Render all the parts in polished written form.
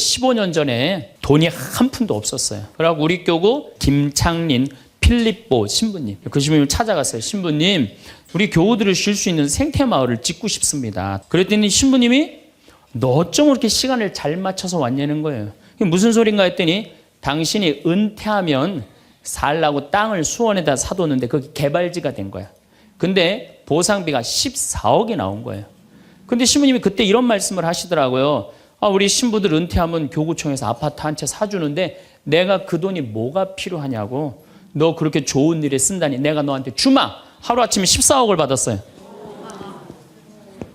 15년 전에 돈이 한 푼도 없었어요. 그래갖고 우리 교구 김창린 필립보 신부님, 그 신부님을 찾아갔어요. 신부님, 우리 교우들을 쉴 수 있는 생태마을을 짓고 싶습니다. 그랬더니 신부님이 너 어쩜 그렇게 시간을 잘 맞춰서 왔냐는 거예요. 무슨 소린가 했더니 당신이 은퇴하면 살라고 땅을 수원에다 사뒀는데 그게 개발지가 된 거야. 근데 보상비가 14억이 나온 거예요. 근데 신부님이 그때 이런 말씀을 하시더라고요. 우리 신부들 은퇴하면 교구청에서 아파트 한 채 사주는데 내가 그 돈이 뭐가 필요하냐고. 너 그렇게 좋은 일에 쓴다니 내가 너한테 주마. 하루아침에 14억을 받았어요.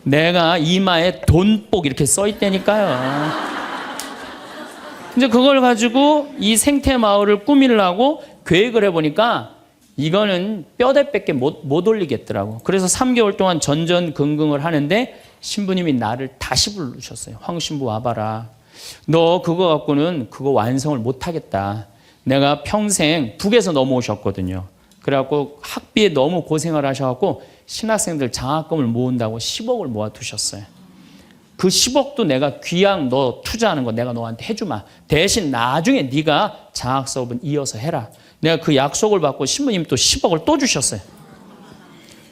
내가 이마에 돈복 이렇게 써있다니까요. 이제 그걸 가지고 이 생태마을을 꾸미려고 계획을 해보니까 이거는 뼈대밖에 못 올리겠더라고. 그래서 3개월 동안 전전긍긍을 하는데 신부님이 나를 다시 부르셨어요. 황 신부 와봐라. 너 그거 갖고는 그거 완성을 못하겠다. 내가 평생 북에서 넘어오셨거든요. 그래갖고 학비에 너무 고생을 하셔갖고 신학생들 장학금을 모은다고 10억을 모아두셨어요. 그 10억도 내가 귀양 너 투자하는 거 내가 너한테 해주마. 대신 나중에 네가 장학 수업은 이어서 해라. 내가 그 약속을 받고 신부님 또 10억을 또 주셨어요.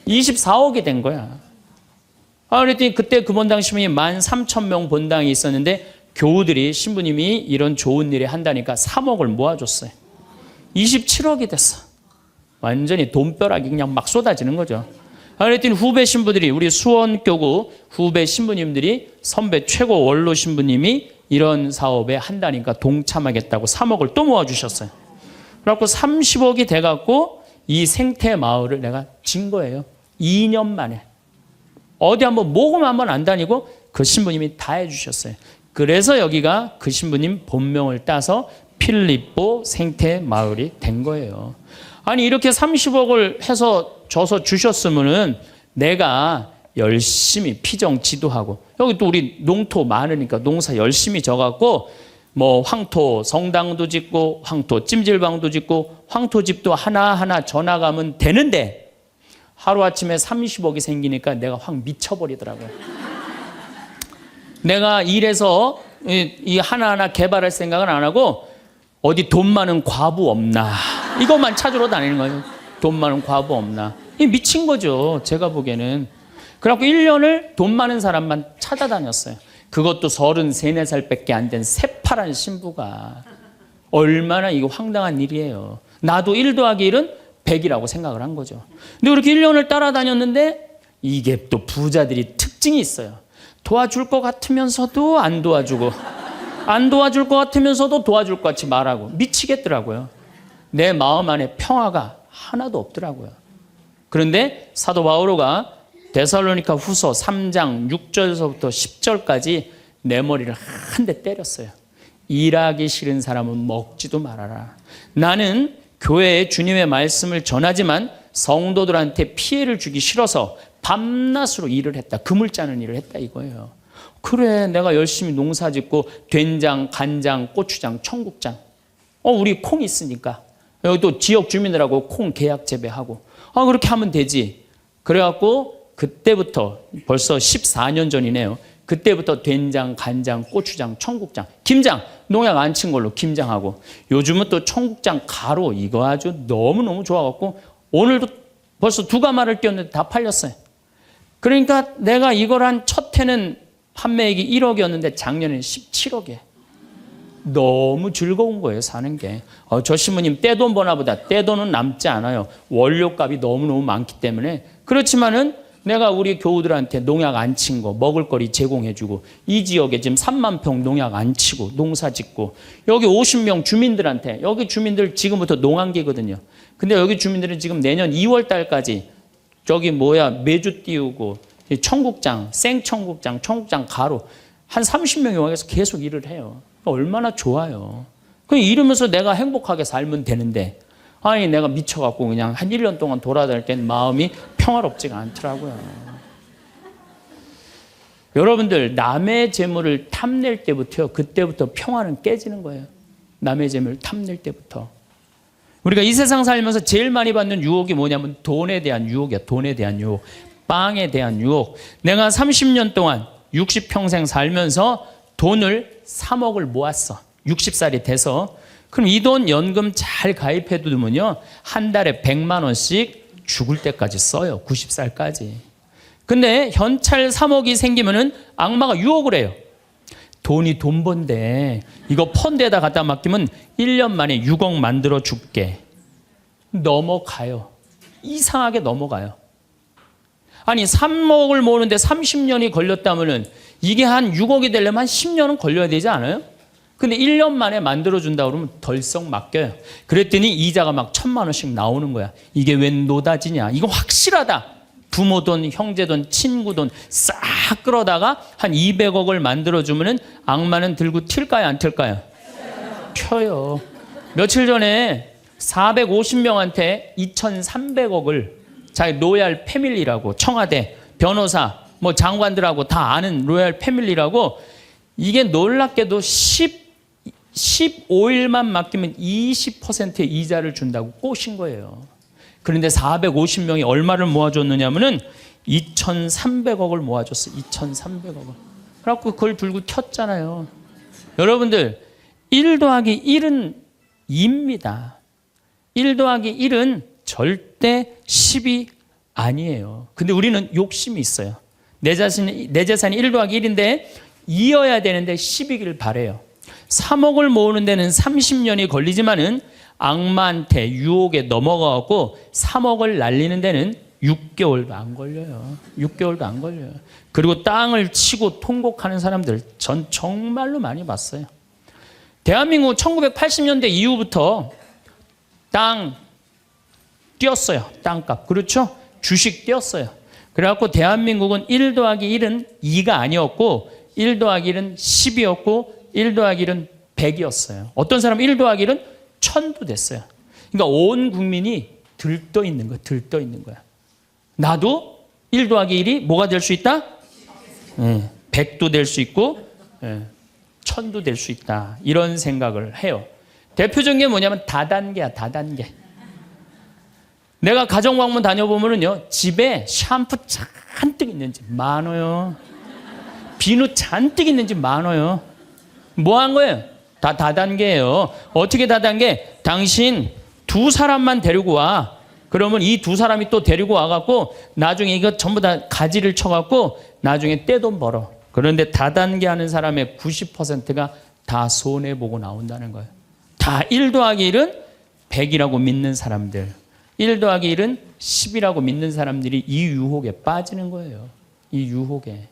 24억이 된 거야. 그랬더니 그때 그 본당 신부님이 13,000명 본당이 있었는데 교우들이 신부님이 이런 좋은 일에 한다니까 3억을 모아줬어요. 27억이 됐어. 완전히 돈벼락이 그냥 막 쏟아지는 거죠. 그랬더니 후배 신부들이 우리 수원교구 후배 신부님들이 선배 최고 원로 신부님이 이런 사업에 한다니까 동참하겠다고 3억을 또 모아주셨어요. 그래갖고 30억이 돼갖고 이 생태마을을 내가 진 거예요. 2년 만에. 어디 한번 모금 한번 안 다니고 그 신부님이 다 해주셨어요. 그래서 여기가 그 신부님 본명을 따서 필립보 생태마을이 된 거예요. 아니 이렇게 30억을 해서 줘서 주셨으면은 내가 열심히 피정 지도하고 여기 또 우리 농토 많으니까 농사 열심히 져갖고 뭐 황토 성당도 짓고 황토 찜질방도 짓고 황토집도 하나하나 져나가면 되는데 하루아침에 30억이 생기니까 내가 확 미쳐버리더라고요. 내가 일해서 이 하나하나 개발할 생각은 안 하고 어디 돈 많은 과부 없나 이것만 찾으러 다니는 거예요. 돈 많은 과부 없나. 이 미친 거죠. 제가 보기에는. 그래갖고 1년을 돈 많은 사람만 찾아다녔어요. 그것도 33, 4살밖에 안 된 새파란 신부가. 얼마나 이거 황당한 일이에요. 나도 1 더하기 1은 100이라고 생각을 한 거죠. 근데 그렇게 1년을 따라다녔는데 이게 또 부자들이 특징이 있어요. 도와줄 것 같으면서도 안 도와주고 안 도와줄 것 같으면서도 도와줄 것 같이 말하고 미치겠더라고요. 내 마음 안에 평화가 하나도 없더라고요. 그런데 사도 바오로가 데살로니가 후서 3장 6절서부터 10절까지 내 머리를 한 대 때렸어요. 일하기 싫은 사람은 먹지도 말아라. 나는 교회에 주님의 말씀을 전하지만 성도들한테 피해를 주기 싫어서 밤낮으로 일을 했다. 금을 짜는 일을 했다 이거예요. 그래 내가 열심히 농사 짓고 된장, 간장, 고추장, 청국장 우리 콩 있으니까 여기 또 지역 주민들하고 콩 계약 재배하고 그렇게 하면 되지. 그래갖고 그때부터 벌써 14년 전이네요. 그때부터 된장, 간장, 고추장, 청국장, 김장 농약 안 친 걸로 김장하고 요즘은 또 청국장 가루 이거 아주 너무너무 좋아갖고 오늘도 벌써 2가마를 띄웠는데 다 팔렸어요. 그러니까 내가 이걸 한 첫 해는 판매액이 1억이었는데 작년에는 17억이에요. 너무 즐거운 거예요 사는 게. 저 신부님 떼돈 버나 보다. 떼돈은 남지 않아요. 원료값이 너무너무 많기 때문에. 그렇지만은 내가 우리 교우들한테 농약 안 친 거 먹을거리 제공해주고 이 지역에 지금 3만 평 농약 안 치고 농사 짓고 여기 50명 주민들한테 여기 주민들 지금부터 농한기거든요. 근데 여기 주민들은 지금 내년 2월 달까지 저기 매주 띄우고 청국장, 생청국장, 청국장 가루 한 30명이 와서 계속 일을 해요. 얼마나 좋아요. 그냥 이러면서 내가 행복하게 살면 되는데 아니 내가 미쳐갖고 그냥 한 1년 동안 돌아다닐 땐 마음이 평화롭지가 않더라고요. 여러분들 남의 재물을 탐낼 때부터요. 그때부터 평화는 깨지는 거예요. 남의 재물을 탐낼 때부터. 우리가 이 세상 살면서 제일 많이 받는 유혹이 뭐냐면 돈에 대한 유혹이야. 돈에 대한 유혹. 빵에 대한 유혹. 내가 30년 동안 60평생 살면서 돈을 3억을 모았어. 60살이 돼서. 그럼 이 돈 연금 잘 가입해 두면요, 한 달에 100만 원씩 죽을 때까지 써요. 90살까지. 근데 현찰 3억이 생기면은 악마가 유혹을 해요. 돈이 돈 번데 이거 펀드에다 갖다 맡기면 1년 만에 6억 만들어 줄게. 넘어가요. 이상하게 넘어가요. 아니 3억을 모으는데 30년이 걸렸다면은 이게 한 6억이 되려면 한 10년은 걸려야 되지 않아요? 근데 1년 만에 만들어준다 그러면 덜썩 맡겨요. 그랬더니 이자가 막 1,000만 원씩 나오는 거야. 이게 웬 노다지냐. 이거 확실하다. 부모 돈, 형제 돈, 친구 돈 싹 끌어다가 한 200억을 만들어주면은 악마는 들고 튈까요, 안 튈까요? 튀어요. 며칠 전에 450명한테 2,300억을 자기 로얄 패밀리라고, 청와대, 변호사, 뭐 장관들하고 다 아는 로얄 패밀리라고, 이게 놀랍게도 15일만 맡기면 20%의 이자를 준다고 꼬신 거예요. 그런데 450명이 얼마를 모아줬느냐면은 2,300억을 모아줬어. 2,300억을. 그래갖고 그걸 들고 튀었잖아요. 여러분들, 1 더하기 1은 2입니다. 1 더하기 1은 절대 10이 아니에요. 근데 우리는 욕심이 있어요. 내 재산이 1 더하기 1인데 이어야 되는데 10이길 바래요. 3억을 모으는 데는 30년이 걸리지만은 악마한테 유혹에 넘어가고 3억을 날리는 데는 6개월도 안 걸려요. 6개월도 안 걸려요. 그리고 땅을 치고 통곡하는 사람들 전 정말로 많이 봤어요. 대한민국 1980년대 이후부터 땅 뛰었어요. 땅값. 그렇죠? 주식 뛰었어요. 그래갖고 대한민국은 1 더하기 1은 2가 아니었고 1 더하기 1은 10이었고 1 더하기 1은 100이었어요. 어떤 사람은 1 더하기 1은 1000도 됐어요. 그러니까 온 국민이 들떠 있는 거야. 들떠 있는 거야. 나도 1 더하기 1이 뭐가 될 수 있다? 100도 될 수 있고 1000도 될 수 있다. 이런 생각을 해요. 대표적인 게 뭐냐면 다단계야. 다단계. 내가 가정방문 다녀보면은요, 집에 샴푸 잔뜩 있는지 많아요. 비누 잔뜩 있는지 많아요. 뭐 한 거예요? 다 다단계예요. 어떻게 다단계? 당신 2사람만 데리고 와. 그러면 이 2사람이 또 데리고 와갖고 나중에 이거 전부 다 가지를 쳐갖고 나중에 떼돈 벌어. 그런데 다단계 하는 사람의 90%가 다 손해보고 나온다는 거예요. 다 1 더하기 1은 100이라고 믿는 사람들, 1 더하기 1은 10이라고 믿는 사람들이 이 유혹에 빠지는 거예요. 이 유혹에.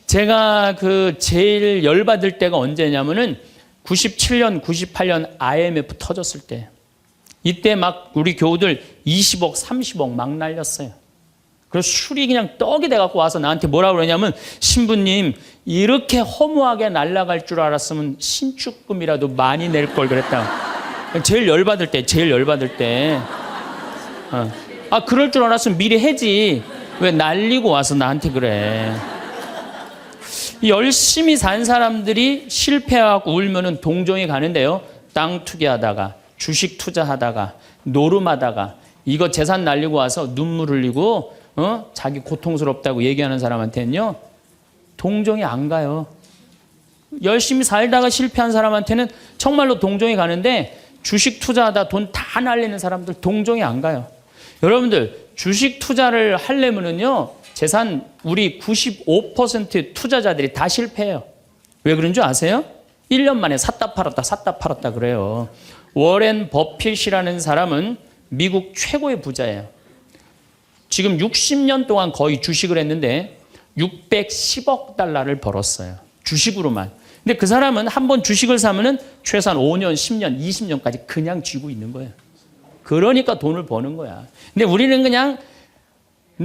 제가 제일 열받을 때가 언제냐면은 97년, 98년 IMF 터졌을 때. 이때 막 우리 교우들 20억, 30억 막 날렸어요. 그래서 술이 그냥 떡이 돼갖고 와서 나한테 뭐라 그러냐면, 신부님, 이렇게 허무하게 날아갈 줄 알았으면 신축금이라도 많이 낼 걸 그랬다. 제일 열받을 때, 제일 열받을 때. 아, 그럴 줄 알았으면 미리 해지. 왜 날리고 와서 나한테 그래. 열심히 산 사람들이 실패하고 울면은 동정이 가는데요. 땅 투기하다가, 주식 투자하다가, 노름하다가, 이거 재산 날리고 와서 눈물 흘리고, 자기 고통스럽다고 얘기하는 사람한테는요, 동정이 안 가요. 열심히 살다가 실패한 사람한테는 정말로 동정이 가는데, 주식 투자하다 돈 다 날리는 사람들 동정이 안 가요. 여러분들, 주식 투자를 하려면은요, 재산 우리 95% 투자자들이 다 실패해요. 왜 그런 줄 아세요? 1년 만에 샀다 팔았다 그래요. 워렌 버핏이라는 사람은 미국 최고의 부자예요. 지금 60년 동안 거의 주식을 했는데 610억 달러를 벌었어요. 주식으로만. 근데 그 사람은 한번 주식을 사면은 최소한 5년, 10년, 20년까지 그냥 쥐고 있는 거예요. 그러니까 돈을 버는 거야. 근데 우리는 그냥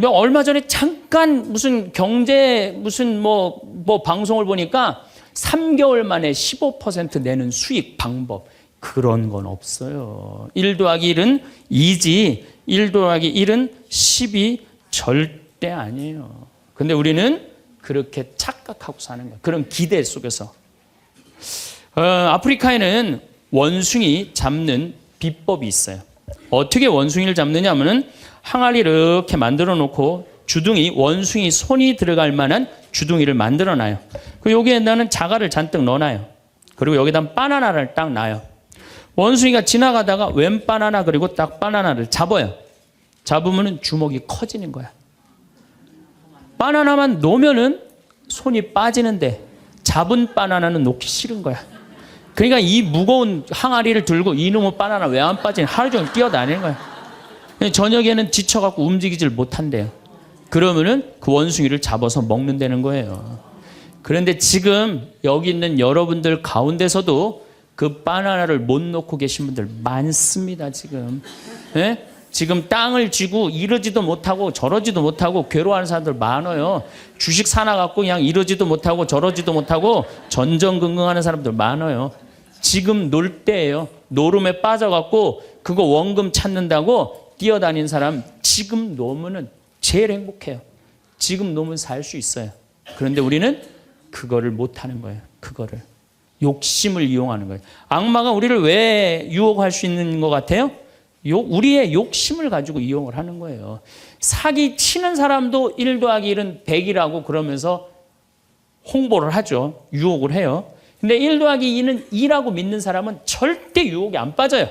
얼마 전에 잠깐 무슨 경제 뭐 방송을 보니까 3개월 만에 15% 내는 수익 방법, 그런 건 없어요. 1 더하기 1은 2지 1 더하기 1은 10이 절대 아니에요. 근데 우리는 그렇게 착각하고 사는 거예요. 그런 기대 속에서. 아프리카에는 원숭이 잡는 비법이 있어요. 어떻게 원숭이를 잡느냐 하면은 항아리 이렇게 만들어 놓고 주둥이 원숭이 손이 들어갈 만한 주둥이를 만들어놔요. 그리고 여기에다는 자갈을 잔뜩 넣어놔요. 그리고 여기다 바나나를 딱 놔요. 원숭이가 지나가다가 웬 바나나 그리고 딱 바나나를 잡아요. 잡으면 주먹이 커지는 거야. 바나나만 놓으면은 손이 빠지는데 잡은 바나나는 놓기 싫은 거야. 그러니까 이 무거운 항아리를 들고 이놈의 바나나 왜 안 빠지냐 하루 종일 뛰어다니는 거야. 저녁에는 지쳐갖고 움직이질 못한대요. 그러면은 그 원숭이를 잡아서 먹는다는 거예요. 그런데 지금 여기 있는 여러분들 가운데서도 그 바나나를 못 놓고 계신 분들 많습니다. 지금. 예? 지금 땅을 쥐고 이러지도 못하고 저러지도 못하고 괴로워하는 사람들 많아요. 주식 사놔갖고 그냥 이러지도 못하고 저러지도 못하고 전전긍긍하는 사람들 많아요. 지금 놀 때예요. 노름에 빠져갖고 그거 원금 찾는다고 뛰어다니는 사람 지금 놓으면 제일 행복해요. 지금 놓으면 살 수 있어요. 그런데 우리는 그거를 못하는 거예요. 그거를. 욕심을 이용하는 거예요. 악마가 우리를 왜 유혹할 수 있는 것 같아요? 우리의 욕심을 가지고 이용을 하는 거예요. 사기 치는 사람도 1 더하기 1은 100이라고 그러면서 홍보를 하죠. 유혹을 해요. 근데 1 더하기 2는 2라고 믿는 사람은 절대 유혹에 안 빠져요.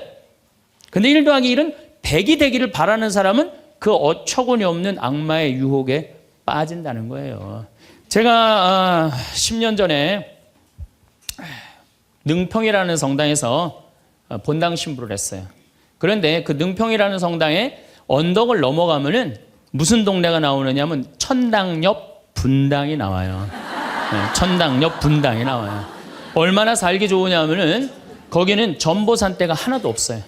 근데 1 더하기 1은 100이 되기를 바라는 사람은 그 어처구니 없는 악마의 유혹에 빠진다는 거예요. 제가 10년 전에 능평이라는 성당에서 본당 신부를 했어요. 그런데 그 능평이라는 성당에 언덕을 넘어가면은 무슨 동네가 나오느냐면 천당 옆 분당이 나와요. 네, 천당 옆 분당이 나와요. 얼마나 살기 좋으냐면은 거기는 전보산대가 하나도 없어요.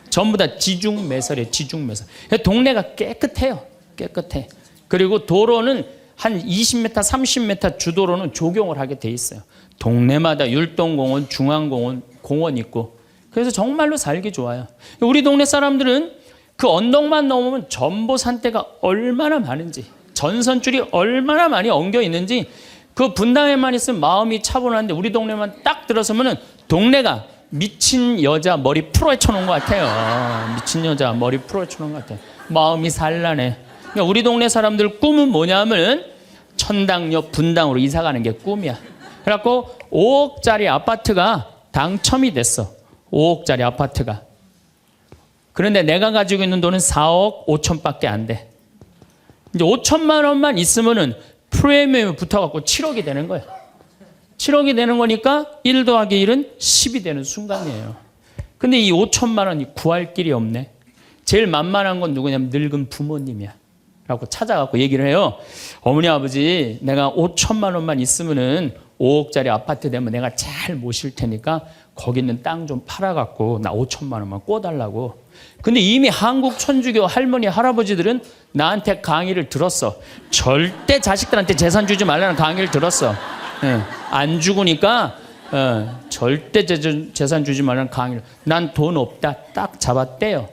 전부 다 지중매설이에요. 지중매설. 동네가 깨끗해요. 깨끗해. 그리고 도로는 한 20m, 30m 주도로는 조경을 하게 돼 있어요. 동네마다 율동공원, 중앙공원, 공원 있고. 그래서 정말로 살기 좋아요. 우리 동네 사람들은 그 언덕만 넘으면 전보산대가 얼마나 많은지, 전선줄이 얼마나 많이 엉겨 있는지 그 분당에만 있으면 마음이 차분한데 우리 동네만 딱 들어서면은 동네가 미친 여자 머리 풀어헤쳐 놓은 것 같아요. 미친 여자 머리 풀어헤쳐 놓은 것 같아요. 마음이 산란해. 그러니까 우리 동네 사람들 꿈은 뭐냐면 천당 옆 분당으로 이사 가는 게 꿈이야. 그래갖고 5억짜리 아파트가 당첨이 됐어. 5억짜리 아파트가. 그런데 내가 가지고 있는 돈은 4억 5천밖에 안 돼. 이제 5천만 원만 있으면은 프리미엄이 붙어갖고 7억이 되는 거예요. 7억이 되는 거니까 1 더하기 1은 10이 되는 순간이에요. 근데 이 5천만 원이 구할 길이 없네. 제일 만만한 건 누구냐면 늙은 부모님이야. 라고 찾아갖고 얘기를 해요. 어머니 아버지 내가 5천만 원만 있으면은 5억짜리 아파트 되면 내가 잘 모실 테니까 거기 있는 땅 좀 팔아갖고 나 5천만 원만 꿔달라고. 근데 이미 한국 천주교 할머니 할아버지들은 나한테 강의를 들었어. 절대 자식들한테 재산 주지 말라는 강의를 들었어. 안 죽으니까 절대 재산 주지 말라는 강의를. 난 돈 없다 딱 잡았대요.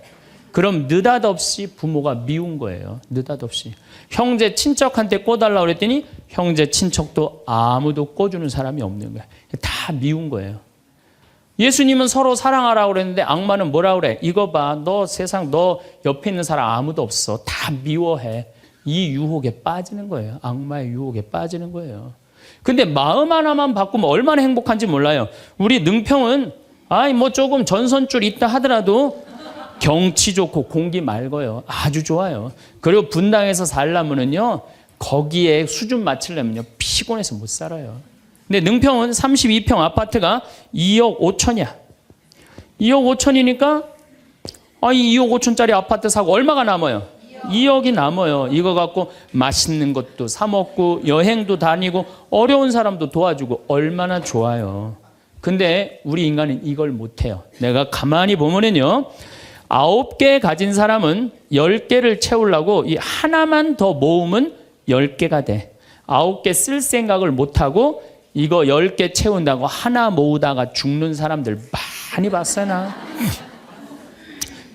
그럼 느닷없이 부모가 미운 거예요. 느닷없이. 형제 친척한테 꿔달라고 그랬더니 형제 친척도 아무도 꿔주는 사람이 없는 거야. 다 미운 거예요. 예수님은 서로 사랑하라고 그랬는데 악마는 뭐라고 그래? 이거 봐. 너 세상 너 옆에 있는 사람 아무도 없어. 다 미워해. 이 유혹에 빠지는 거예요. 악마의 유혹에 빠지는 거예요. 근데 마음 하나만 바꾸면 얼마나 행복한지 몰라요. 우리 능평은 뭐 조금 전선줄 있다 하더라도 경치 좋고 공기 맑아요. 아주 좋아요. 그리고 분당에서 살려면은요, 거기에 수준 맞추려면요, 피곤해서 못 살아요. 근데 능평은 32평 아파트가 2억 5천이야. 2억 5천이니까, 이 2억 5천짜리 아파트 사고 얼마가 남아요? 2억이 남아요. 이거 갖고 맛있는 것도 사 먹고, 여행도 다니고, 어려운 사람도 도와주고, 얼마나 좋아요. 근데 우리 인간은 이걸 못해요. 내가 가만히 보면은요, 9개 가진 사람은 10개를 채우려고 이 하나만 더 모으면 10개가 돼. 9개 쓸 생각을 못하고 이거 10개 채운다고 하나 모으다가 죽는 사람들 많이 봤어요, 나.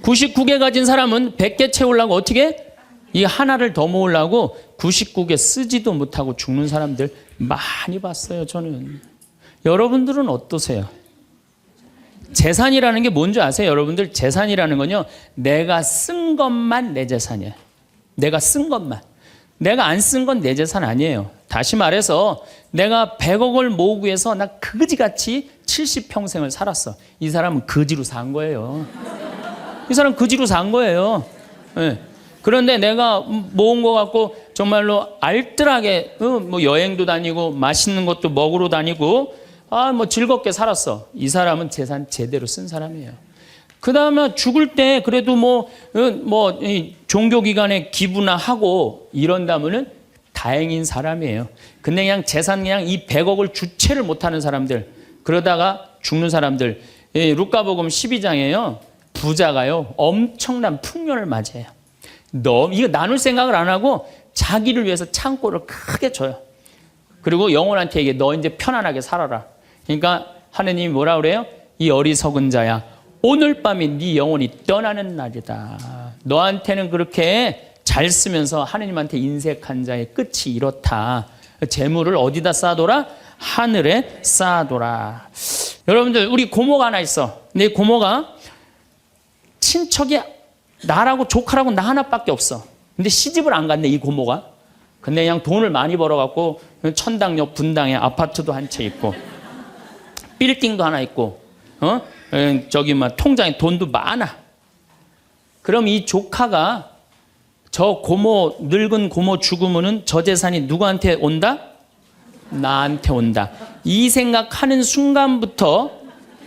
99개 가진 사람은 100개 채우려고 어떻게? 이 하나를 더 모으려고 99개 쓰지도 못하고 죽는 사람들 많이 봤어요, 저는. 여러분들은 어떠세요? 재산이라는 게 뭔지 아세요? 여러분들 재산이라는 건요, 내가 쓴 것만 내 재산이에요. 내가 쓴 것만. 내가 안 쓴 건 내 재산 아니에요. 다시 말해서 내가 100억을 모으기 위해서 나 그지같이 70평생을 살았어. 이 사람은 거지로 산 거예요. 이 사람 거지로 산 거예요. 네. 그런데 내가 모은 거 갖고 정말로 알뜰하게 뭐 여행도 다니고 맛있는 것도 먹으러 다니고 뭐 즐겁게 살았어. 이 사람은 재산 제대로 쓴 사람이에요. 그 다음에 죽을 때 그래도 종교기관에 기부나 하고 이런다면은 다행인 사람이에요. 근데 그냥 재산 그냥 이 100억을 주체를 못하는 사람들, 그러다가 죽는 사람들, 루카복음 12장에요. 부자가요 엄청난 풍년을 맞이해요. 이거 나눌 생각을 안 하고 자기를 위해서 창고를 크게 줘요. 그리고 영혼한테 얘기해. 너 이제 편안하게 살아라. 그러니까 하느님이 뭐라 그래요? 이 어리석은 자야, 오늘 밤이 네 영혼이 떠나는 날이다. 너한테는 그렇게 잘 쓰면서 하느님한테 인색한 자의 끝이 이렇다. 재물을 어디다 쌓아둬라? 하늘에 쌓아둬라. 여러분들, 우리 고모가 하나 있어. 근데 고모가 친척이 나라고 조카라고 나 하나밖에 없어. 근데 시집을 안 갔네, 이 고모가. 근데 그냥 돈을 많이 벌어갖고 천당역 분당에 아파트도 한 채 있고 빌딩도 하나 있고 통장에 돈도 많아. 그럼 이 조카가 저 고모, 늙은 고모 죽으면은 저 재산이 누구한테 온다? 나한테 온다. 이 생각하는 순간부터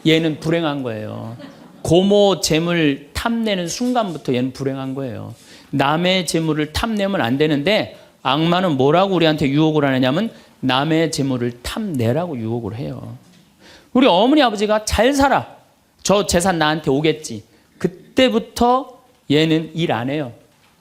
얘는 불행한 거예요. 고모 재물 탐내는 순간부터 얘는 불행한 거예요. 남의 재물을 탐내면 안 되는데 악마는 뭐라고 우리한테 유혹을 하느냐면 남의 재물을 탐내라고 유혹을 해요. 우리 어머니 아버지가 잘 살아. 저 재산 나한테 오겠지. 그때부터 얘는 일 안 해요.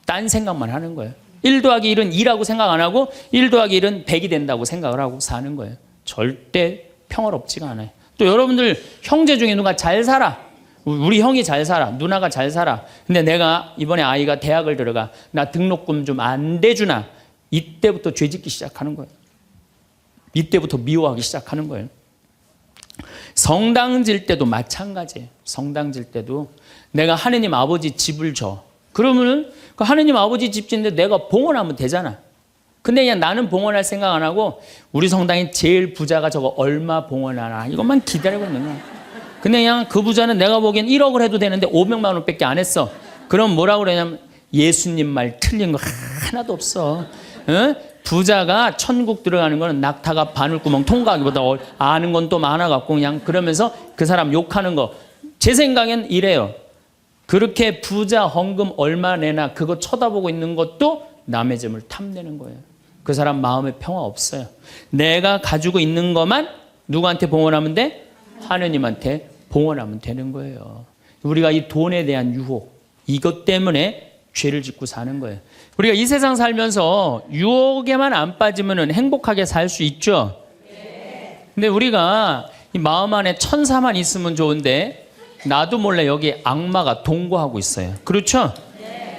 딴 생각만 하는 거예요. 1 더하기 1은 2라고 생각 안 하고 1 더하기 1은 100이 된다고 생각을 하고 사는 거예요. 절대 평화롭지가 않아요. 또 여러분들 형제 중에 누가 잘 살아. 우리 형이 잘 살아. 누나가 잘 살아. 근데 내가 이번에 아이가 대학을 들어가. 나 등록금 좀 안 대주나. 이때부터 죄짓기 시작하는 거예요. 이때부터 미워하기 시작하는 거예요. 성당 질 때도 마찬가지예요. 성당 질 때도 내가 하느님 아버지 집을 줘. 그러면은 그 하느님 아버지 집 짓는데 내가 봉헌하면 되잖아. 근데 그냥 나는 봉헌할 생각 안 하고 우리 성당이 제일 부자가 저거 얼마 봉헌하나 이것만 기다리고 있는 거야. 근데 그냥 그 부자는 내가 보기엔 1억을 해도 되는데 500만 원밖에 안 했어. 그럼 뭐라고 그러냐면 예수님 말 틀린 거 하나도 없어. 부자가 천국 들어가는 거는 낙타가 바늘구멍 통과하기보다 아는 건 또 많아갖고 그냥 그러면서 그 사람 욕하는 거. 제 생각엔 이래요. 그렇게 부자 헌금 얼마 내나 그거 쳐다보고 있는 것도 남의 재물 탐내는 거예요. 그 사람 마음에 평화 없어요. 내가 가지고 있는 것만 누구한테 봉헌하면 돼? 하느님한테 봉헌하면 되는 거예요. 우리가 이 돈에 대한 유혹, 이것 때문에 죄를 짓고 사는 거예요. 우리가 이 세상 살면서 유혹에만 안 빠지면 행복하게 살 수 있죠. 근데 우리가 이 마음 안에 천사만 있으면 좋은데 나도 몰래 여기 악마가 동거하고 있어요. 그렇죠?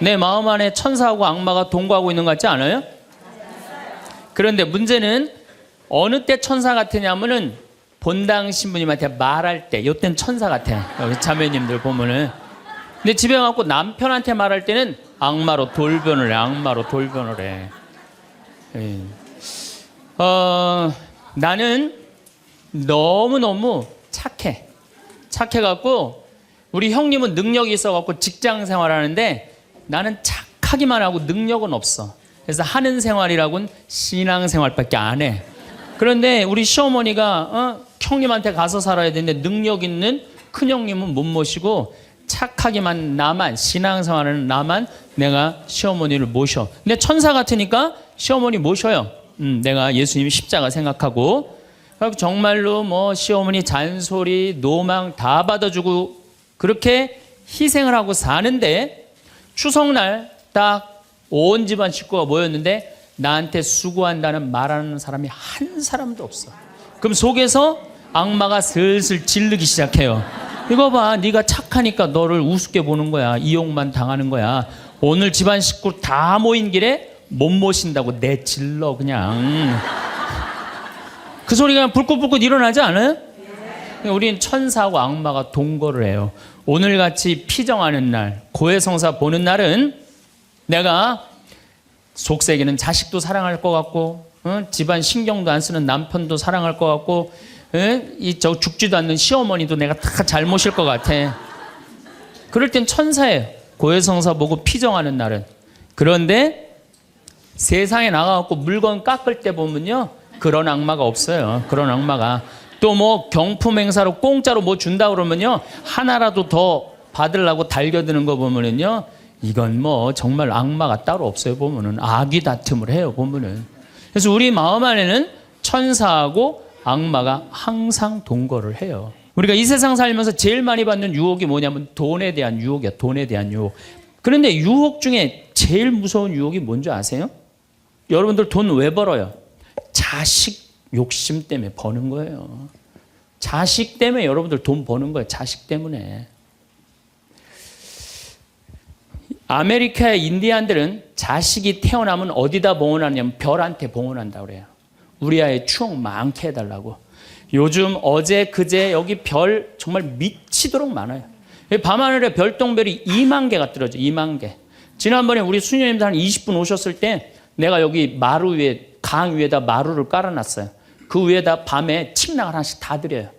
내 마음 안에 천사하고 악마가 동거하고 있는 것 같지 않아요? 그런데 문제는 어느 때 천사 같으냐면은 본당 신부님한테 말할 때, 이때는 천사 같아. 여기 자매님들 보면은. 근데 집에 가고 남편한테 말할 때는 악마로 돌변을 해. 악마로 돌변을 해. 나는 너무너무 착해. 착해갖고 우리 형님은 능력이 있어갖고 직장 생활하는데 나는 착하기만 하고 능력은 없어. 그래서 하는 생활이라고는 신앙 생활밖에 안 해. 그런데 우리 시어머니가 형님한테 가서 살아야 되는데 능력 있는 큰형님은 못 모시고 착하기만 나만, 신앙생활은 나만 내가 시어머니를 모셔. 근데 천사 같으니까 시어머니 모셔요. 내가 예수님이 십자가 생각하고 정말로 뭐 시어머니 잔소리, 노망 다 받아주고 그렇게 희생을 하고 사는데 추석날 딱 온 집안 식구가 모였는데 나한테 수고한다는 말하는 사람이 한 사람도 없어. 그럼 속에서 악마가 슬슬 질르기 시작해요. 이거 봐, 네가 착하니까 너를 우습게 보는 거야. 이용만 당하는 거야. 오늘 집안 식구 다 모인 길에 못 모신다고 내질러 그냥. 그 소리가 불긋불긋 일어나지 않아요? 우리는 천사하고 악마가 동거를 해요. 오늘같이 피정하는 날, 고해성사 보는 날은 내가 속세기는 자식도 사랑할 것 같고 집안 신경도 안 쓰는 남편도 사랑할 것 같고, 저 죽지도 않는 시어머니도 내가 다 잘 모실 것 같아. 그럴 땐 천사예요. 고해성사 보고 피정하는 날은. 그런데 세상에 나가갖고 물건 깎을 때 보면요, 그런 악마가 없어요. 그런 악마가. 또 뭐 경품 행사로 공짜로 뭐 준다 그러면요, 하나라도 더 받으려고 달겨드는 거 보면은요, 이건 뭐 정말 악마가 따로 없어요. 보면은 악이 다툼을 해요. 보면은. 그래서 우리 마음 안에는 천사하고 악마가 항상 동거를 해요. 우리가 이 세상 살면서 제일 많이 받는 유혹이 뭐냐면 돈에 대한 유혹이야. 돈에 대한 유혹. 그런데 유혹 중에 제일 무서운 유혹이 뭔지 아세요? 여러분들 돈 왜 벌어요? 자식 욕심 때문에 버는 거예요. 자식 때문에 여러분들 돈 버는 거예요. 자식 때문에. 아메리카의 인디안들은 자식이 태어나면 어디다 봉헌하냐면 별한테 봉헌한다고 그래요. 우리 아이 추억 많게 해달라고. 요즘 어제 그제 여기 별 정말 미치도록 많아요. 밤하늘에 별똥별이 2만 개가 떨어져. 2만 개. 지난번에 우리 수녀님들 한 20분 오셨을 때 내가 여기 마루 위에, 강 위에다 마루를 깔아놨어요. 그 위에다 밤에 침낭을 하나씩 다 드려요.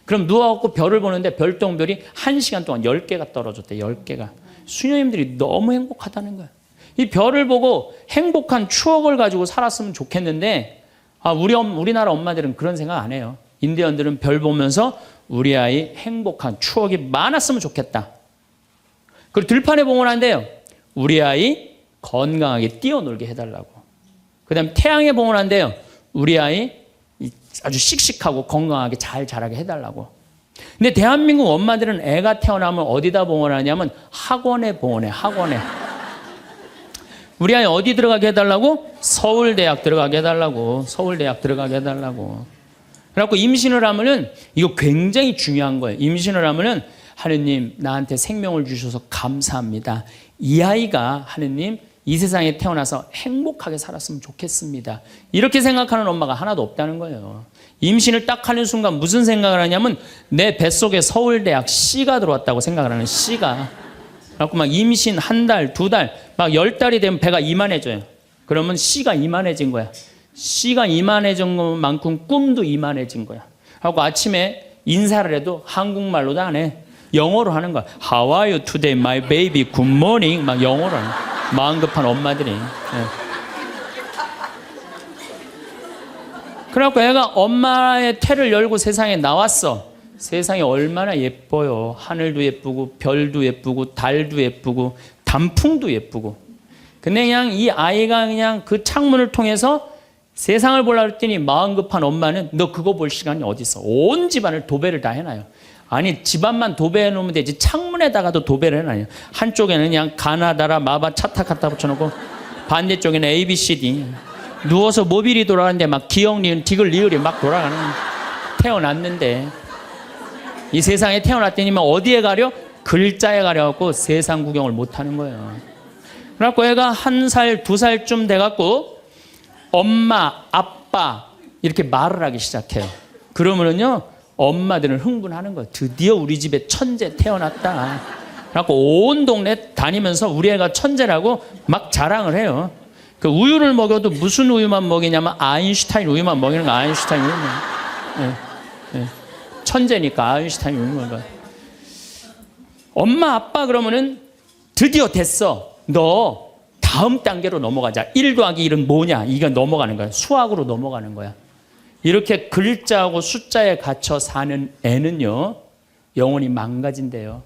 그럼 누워갖고 별을 보는데 별똥별이 1시간 동안 10개가 떨어졌대. 10개가. 수녀님들이 너무 행복하다는 거예요. 이 별을 보고 행복한 추억을 가지고 살았으면 좋겠는데, 우리나라 엄마들은 그런 생각 안 해요. 인디언들은 별 보면서 우리 아이 행복한 추억이 많았으면 좋겠다. 그리고 들판에 봉헌한대요. 우리 아이 건강하게 뛰어놀게 해달라고. 그 다음에 태양에 봉헌한대요. 우리 아이 아주 씩씩하고 건강하게 잘 자라게 해달라고. 근데 대한민국 엄마들은 애가 태어나면 어디다 봉헌하냐면 학원에 봉헌해. 학원에. 우리 아이 어디 들어가게 해달라고? 서울대학 들어가게 해달라고. 서울대학 들어가게 해달라고. 그래갖고 임신을 하면은, 이거 굉장히 중요한 거예요. 임신을 하면은, 하느님 나한테 생명을 주셔서 감사합니다. 이 아이가 하느님 이 세상에 태어나서 행복하게 살았으면 좋겠습니다. 이렇게 생각하는 엄마가 하나도 없다는 거예요. 임신을 딱 하는 순간 무슨 생각을 하냐면 내 뱃속에 서울대학 C가 들어왔다고 생각을 하는. C가. 그래갖고 막 임신 한 달, 두 달, 막 10달이 되면 배가 이만해져요. 그러면 C가 이만해진 거야. C가 이만해진 것만큼 꿈도 이만해진 거야. 하고 아침에 인사를 해도 한국말로도 안 해. 영어로 하는 거야. How are you today, my baby? Good morning. 막 영어로 하는 거야. 마음 급한 엄마들이. 네. 그래갖고 애가 엄마의 태를 열고 세상에 나왔어. 세상이 얼마나 예뻐요. 하늘도 예쁘고 별도 예쁘고 달도 예쁘고 단풍도 예쁘고. 근데 그냥 이 아이가 그냥 그 창문을 통해서 세상을 보려고 했더니 마음 급한 엄마는 너 그거 볼 시간이 어디 있어. 온 집안을 도배를 다 해놔요. 아니 집안만 도배해 놓으면 되지 창문에다가도 도배를 해놔요. 한쪽에는 그냥 가나다라 마바 차타 갖다 붙여놓고 반대쪽에는 ABCD. 누워서 모빌이 돌아가는데 막 기억 니은 디귿 리을이 막 돌아가는. 태어났는데 이 세상에 태어났더니만 어디에 가려? 글자에 가려갖고 세상 구경을 못하는 거예요. 그래갖고 애가 1살, 2살쯤 돼갖고 엄마, 아빠 이렇게 말을 하기 시작해요. 그러면은요 엄마들은 흥분하는 거예요. 드디어 우리 집에 천재 태어났다. 그래갖고 온 동네 다니면서 우리 애가 천재라고 막 자랑을 해요. 그 우유를 먹여도 무슨 우유만 먹이냐면 아인슈타인 우유만 먹이는 거. 아인슈타인 우유만. 네, 네. 천재니까 아인슈타인 우유만 먹어. 엄마 아빠 그러면은 드디어 됐어. 너 다음 단계로 넘어가자. 1 더하기 1은 뭐냐? 이거 넘어가는 거야. 수학으로 넘어가는 거야. 이렇게 글자하고 숫자에 갇혀 사는 애는요 영혼이 망가진대요.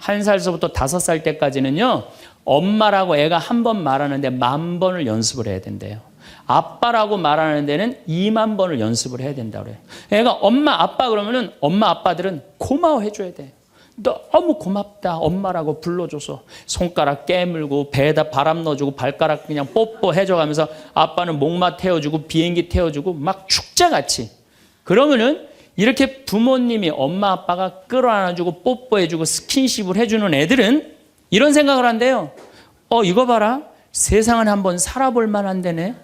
1살서부터 5살 때까지는요 엄마라고 애가 한 번 말하는데 10,000번을 연습을 해야 된대요. 아빠라고 말하는 데는 20,000번을 연습을 해야 된다고 그래요. 애가 엄마 아빠 그러면은 엄마 아빠들은 고마워해 줘야 돼. 너무 고맙다 엄마라고 불러줘서. 손가락 깨물고 배에다 바람 넣어주고 발가락 그냥 뽀뽀해줘가면서 아빠는 목마 태워주고 비행기 태워주고 막 축제같이. 그러면은 이렇게 부모님이 엄마 아빠가 끌어안아주고 뽀뽀해주고 스킨십을 해주는 애들은 이런 생각을 한대요. 이거 봐라. 세상은 한번 살아볼 만한 데네.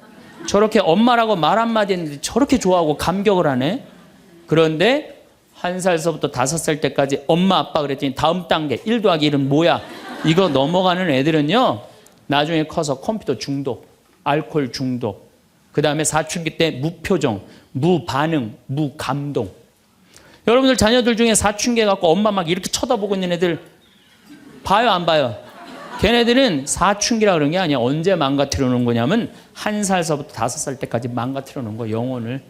저렇게 엄마라고 말 한마디 했는데 저렇게 좋아하고 감격을 하네. 그런데 1살서부터 5살 때까지 엄마 아빠 그랬더니 다음 단계 1 더하기 1은 뭐야? 이거 넘어가는 애들은요 나중에 커서 컴퓨터 중독, 알코올 중독, 그 다음에 사춘기 때 무표정, 무반응, 무감동. 여러분들 자녀들 중에 사춘기 갖고 엄마 막 이렇게 쳐다보고 있는 애들 봐요, 안 봐요? 걔네들은 사춘기라 그런 게 아니야. 언제 망가뜨려 놓은 거냐면 1살서부터 5살 때까지 망가뜨려 놓은 거예요.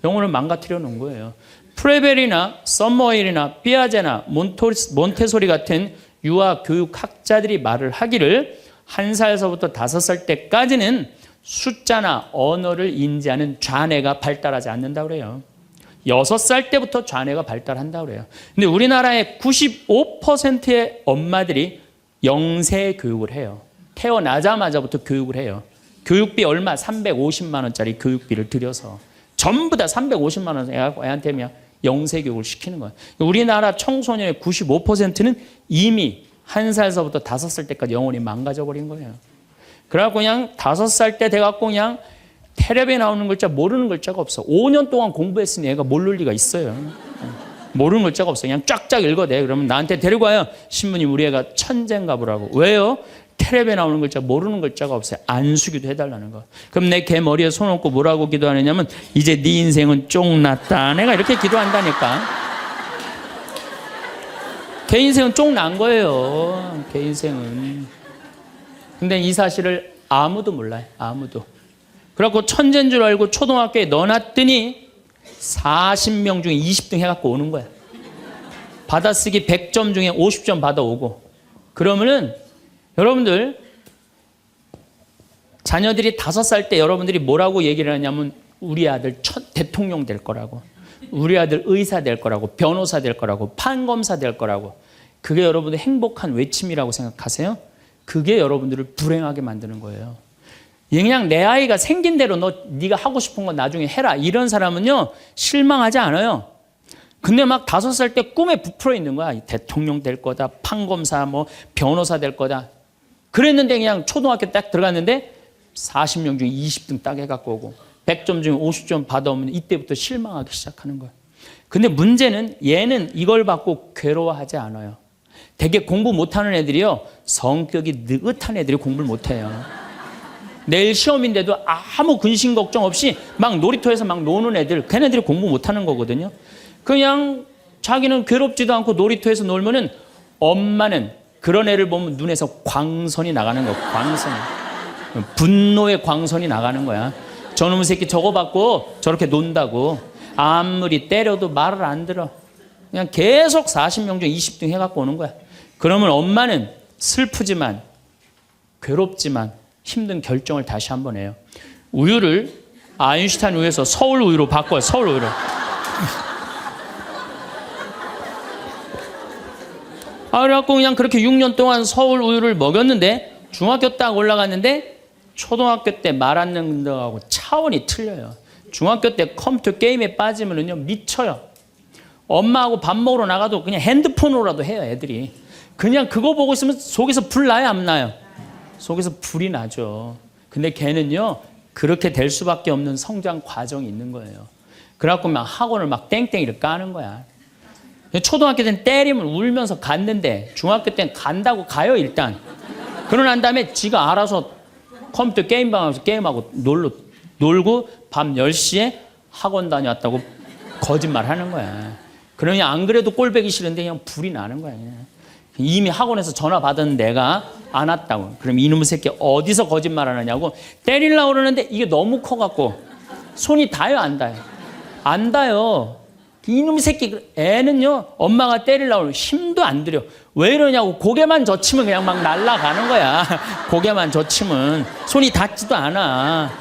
영혼을 망가뜨려 놓은 거예요. 프레벨이나 썸머힐이나 삐아제나 몬테소리 같은 유아 교육학자들이 말을 하기를 1살서부터 5살 때까지는 숫자나 언어를 인지하는 좌뇌가 발달하지 않는다고 그래요. 6살 때부터 좌뇌가 발달한다고 그래요. 근데 우리나라의 95%의 엄마들이 영세 교육을 해요. 태어나자마자부터 교육을 해요. 교육비 얼마? 350만 원짜리 교육비를 들여서 전부 다 350만 원 애한테 그냥 영세 교육을 시키는 거예요. 우리나라 청소년의 95%는 이미 1살서부터 5살 때까지 영혼이 망가져 버린 거예요. 그래갖고 그냥 5살 때 돼갖고 그냥 텔레비에 나오는 글자 모르는 글자가 없어. 5년 동안 공부했으니 애가 모를 리가 있어요. 모르는 글자가 없어. 그냥 쫙쫙 읽어대. 그러면 나한테 데리고 와요. 신부님 우리 애가 천재인가 보라고. 왜요? 텔레비에 나오는 글자 모르는 글자가 없어요. 안수기도 해달라는 거. 그럼 내 걔 머리에 손 얹고 뭐라고 기도하느냐면 이제 네 인생은 쫑났다. 내가 이렇게 기도한다니까. 걔 인생은 쫑난 거예요. 걔 인생은. 근데 이 사실을 아무도 몰라요. 아무도. 그래갖고 천재인 줄 알고 초등학교에 넣어놨더니 40명 중에 20등 해갖고 오는 거야. 받아쓰기 100점 중에 50점 받아오고. 그러면은 여러분들 자녀들이 5살 때 여러분들이 뭐라고 얘기를 하냐면 우리 아들 대통령 될 거라고, 우리 아들 의사 될 거라고, 변호사 될 거라고, 판검사 될 거라고. 그게 여러분들 행복한 외침이라고 생각하세요? 그게 여러분들을 불행하게 만드는 거예요. 그냥 내 아이가 생긴 대로 네가 하고 싶은 건 나중에 해라. 이런 사람은요 실망하지 않아요. 근데 막 5살 때 꿈에 부풀어 있는 거야. 대통령 될 거다, 판검사, 뭐 변호사 될 거다. 그랬는데 그냥 초등학교 딱 들어갔는데 40명 중에 20등 딱 해갖고 오고 100점 중에 50점 받아오면 이때부터 실망하기 시작하는 거야. 근데 문제는 얘는 이걸 받고 괴로워하지 않아요. 되게 공부 못하는 애들이요 성격이 느긋한 애들이 공부를 못해요. 내일 시험인데도 아무 근심 걱정 없이 막 놀이터에서 막 노는 애들, 걔네들이 공부 못하는 거거든요. 그냥 자기는 괴롭지도 않고 놀이터에서 놀면은 엄마는 그런 애를 보면 눈에서 광선이 나가는 거야. 광선이. 분노의 광선이 나가는 거야. 저놈의 새끼 저거 받고 저렇게 논다고. 아무리 때려도 말을 안 들어. 그냥 계속 40명 중 20등 해갖고 오는 거야. 그러면 엄마는 슬프지만 괴롭지만 힘든 결정을 다시 한번 해요. 우유를 아인슈타인 우유에서 서울 우유로 바꿔요. 서울 우유로. 그래갖고 그냥 그렇게 6년 동안 서울 우유를 먹였는데 중학교 딱 올라갔는데 초등학교 때 말 안 듣는 거하고 차원이 틀려요. 중학교 때 컴퓨터 게임에 빠지면은요 미쳐요. 엄마하고 밥 먹으러 나가도 그냥 핸드폰으로라도 해요. 애들이. 그냥 그거 보고 있으면 속에서 불 나요, 안 나요? 속에서 불이 나죠. 근데 걔는요 그렇게 될 수밖에 없는 성장 과정이 있는 거예요. 그래갖고 막 학원을 막 땡땡이를 까는 거야. 초등학교 때는 때리면 울면서 갔는데 중학교 때는 간다고 가요 일단. 그러고 난 다음에 지가 알아서 컴퓨터 게임방에서 게임하고 놀고 밤 10시에 학원 다녀왔다고 거짓말 하는 거야. 그러니 안 그래도 꼴보기 싫은데 그냥 불이 나는 거야. 이미 학원에서 전화 받은 내가 안 왔다고. 그럼 이놈의 새끼 어디서 거짓말 하느냐고 때리려고 그러는데 이게 너무 커갖고 손이 닿아요, 안 닿아요? 안 닿아요. 이놈의 새끼 애는요 엄마가 때리려고 하면 힘도 안 들여. 왜 이러냐고. 고개만 젖히면 그냥 막 날아가는 거야. 고개만 젖히면 손이 닿지도 않아.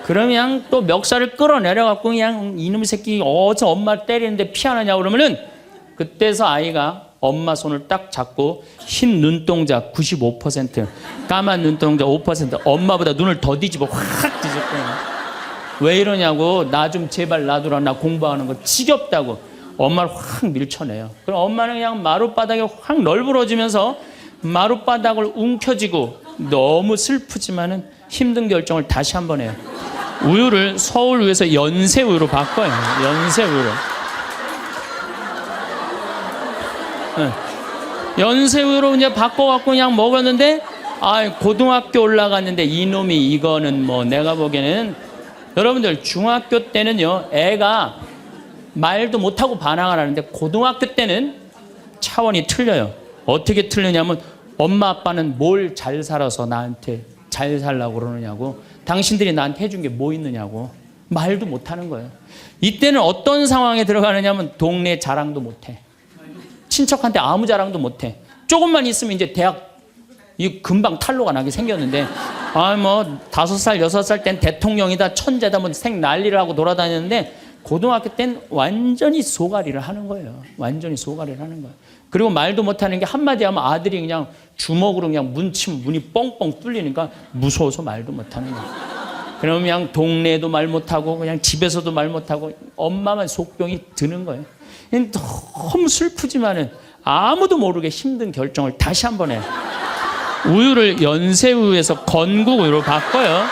그러면 또 멱살을 끌어내려갖고 그냥 이놈의 새끼 어디서 엄마를 때리는데 피하느냐고 그러면은 그때서 아이가 엄마 손을 딱 잡고 흰 눈동자 95%, 까만 눈동자 5%, 엄마보다 눈을 더 뒤집어 확 뒤집어요. 왜 이러냐고. 나 좀 제발 놔두라. 나 공부하는 거 지겹다고. 엄마를 확 밀쳐내요. 그럼 엄마는 그냥 마룻바닥에 확 널브러지면서 마룻바닥을 움켜쥐고 너무 슬프지만은 힘든 결정을 다시 한번 해요. 우유를 서울 우유에서 연세 우유로 바꿔요. 연세 우유로. 연세 우유로 이제 바꿔갖고 그냥 먹었는데 고등학교 올라갔는데 이놈이 이거는 뭐 내가 보기에는 여러분들 중학교 때는요, 애가 말도 못하고 반항을 하는데 고등학교 때는 차원이 틀려요. 어떻게 틀리냐면 엄마 아빠는 뭘 잘 살아서 나한테 잘 살라고 그러느냐고, 당신들이 나한테 해준 게 뭐 있느냐고 말도 못하는 거예요. 이때는 어떤 상황에 들어가느냐면 동네 자랑도 못해. 친척한테 아무 자랑도 못해. 조금만 있으면 이제 대학 이 금방 탈로가 나게 생겼는데, 뭐 5살 6살 땐 대통령이다 천재다 뭐 생 난리를 하고 돌아다녔는데 고등학교 땐 완전히 소가리를 하는 거예요. 완전히 소가리를 하는 거예요. 그리고 말도 못하는 게 한마디 하면 아들이 그냥 주먹으로 그냥 문치면 문이 뻥뻥 뚫리니까 무서워서 말도 못하는 거예요. 그러면 그냥 동네에도 말 못하고 그냥 집에서도 말 못하고 엄마만 속병이 드는 거예요. 너무 슬프지만은 아무도 모르게 힘든 결정을 다시 한 번 해요. 우유를 연세우유에서 건국우유로 바꿔요.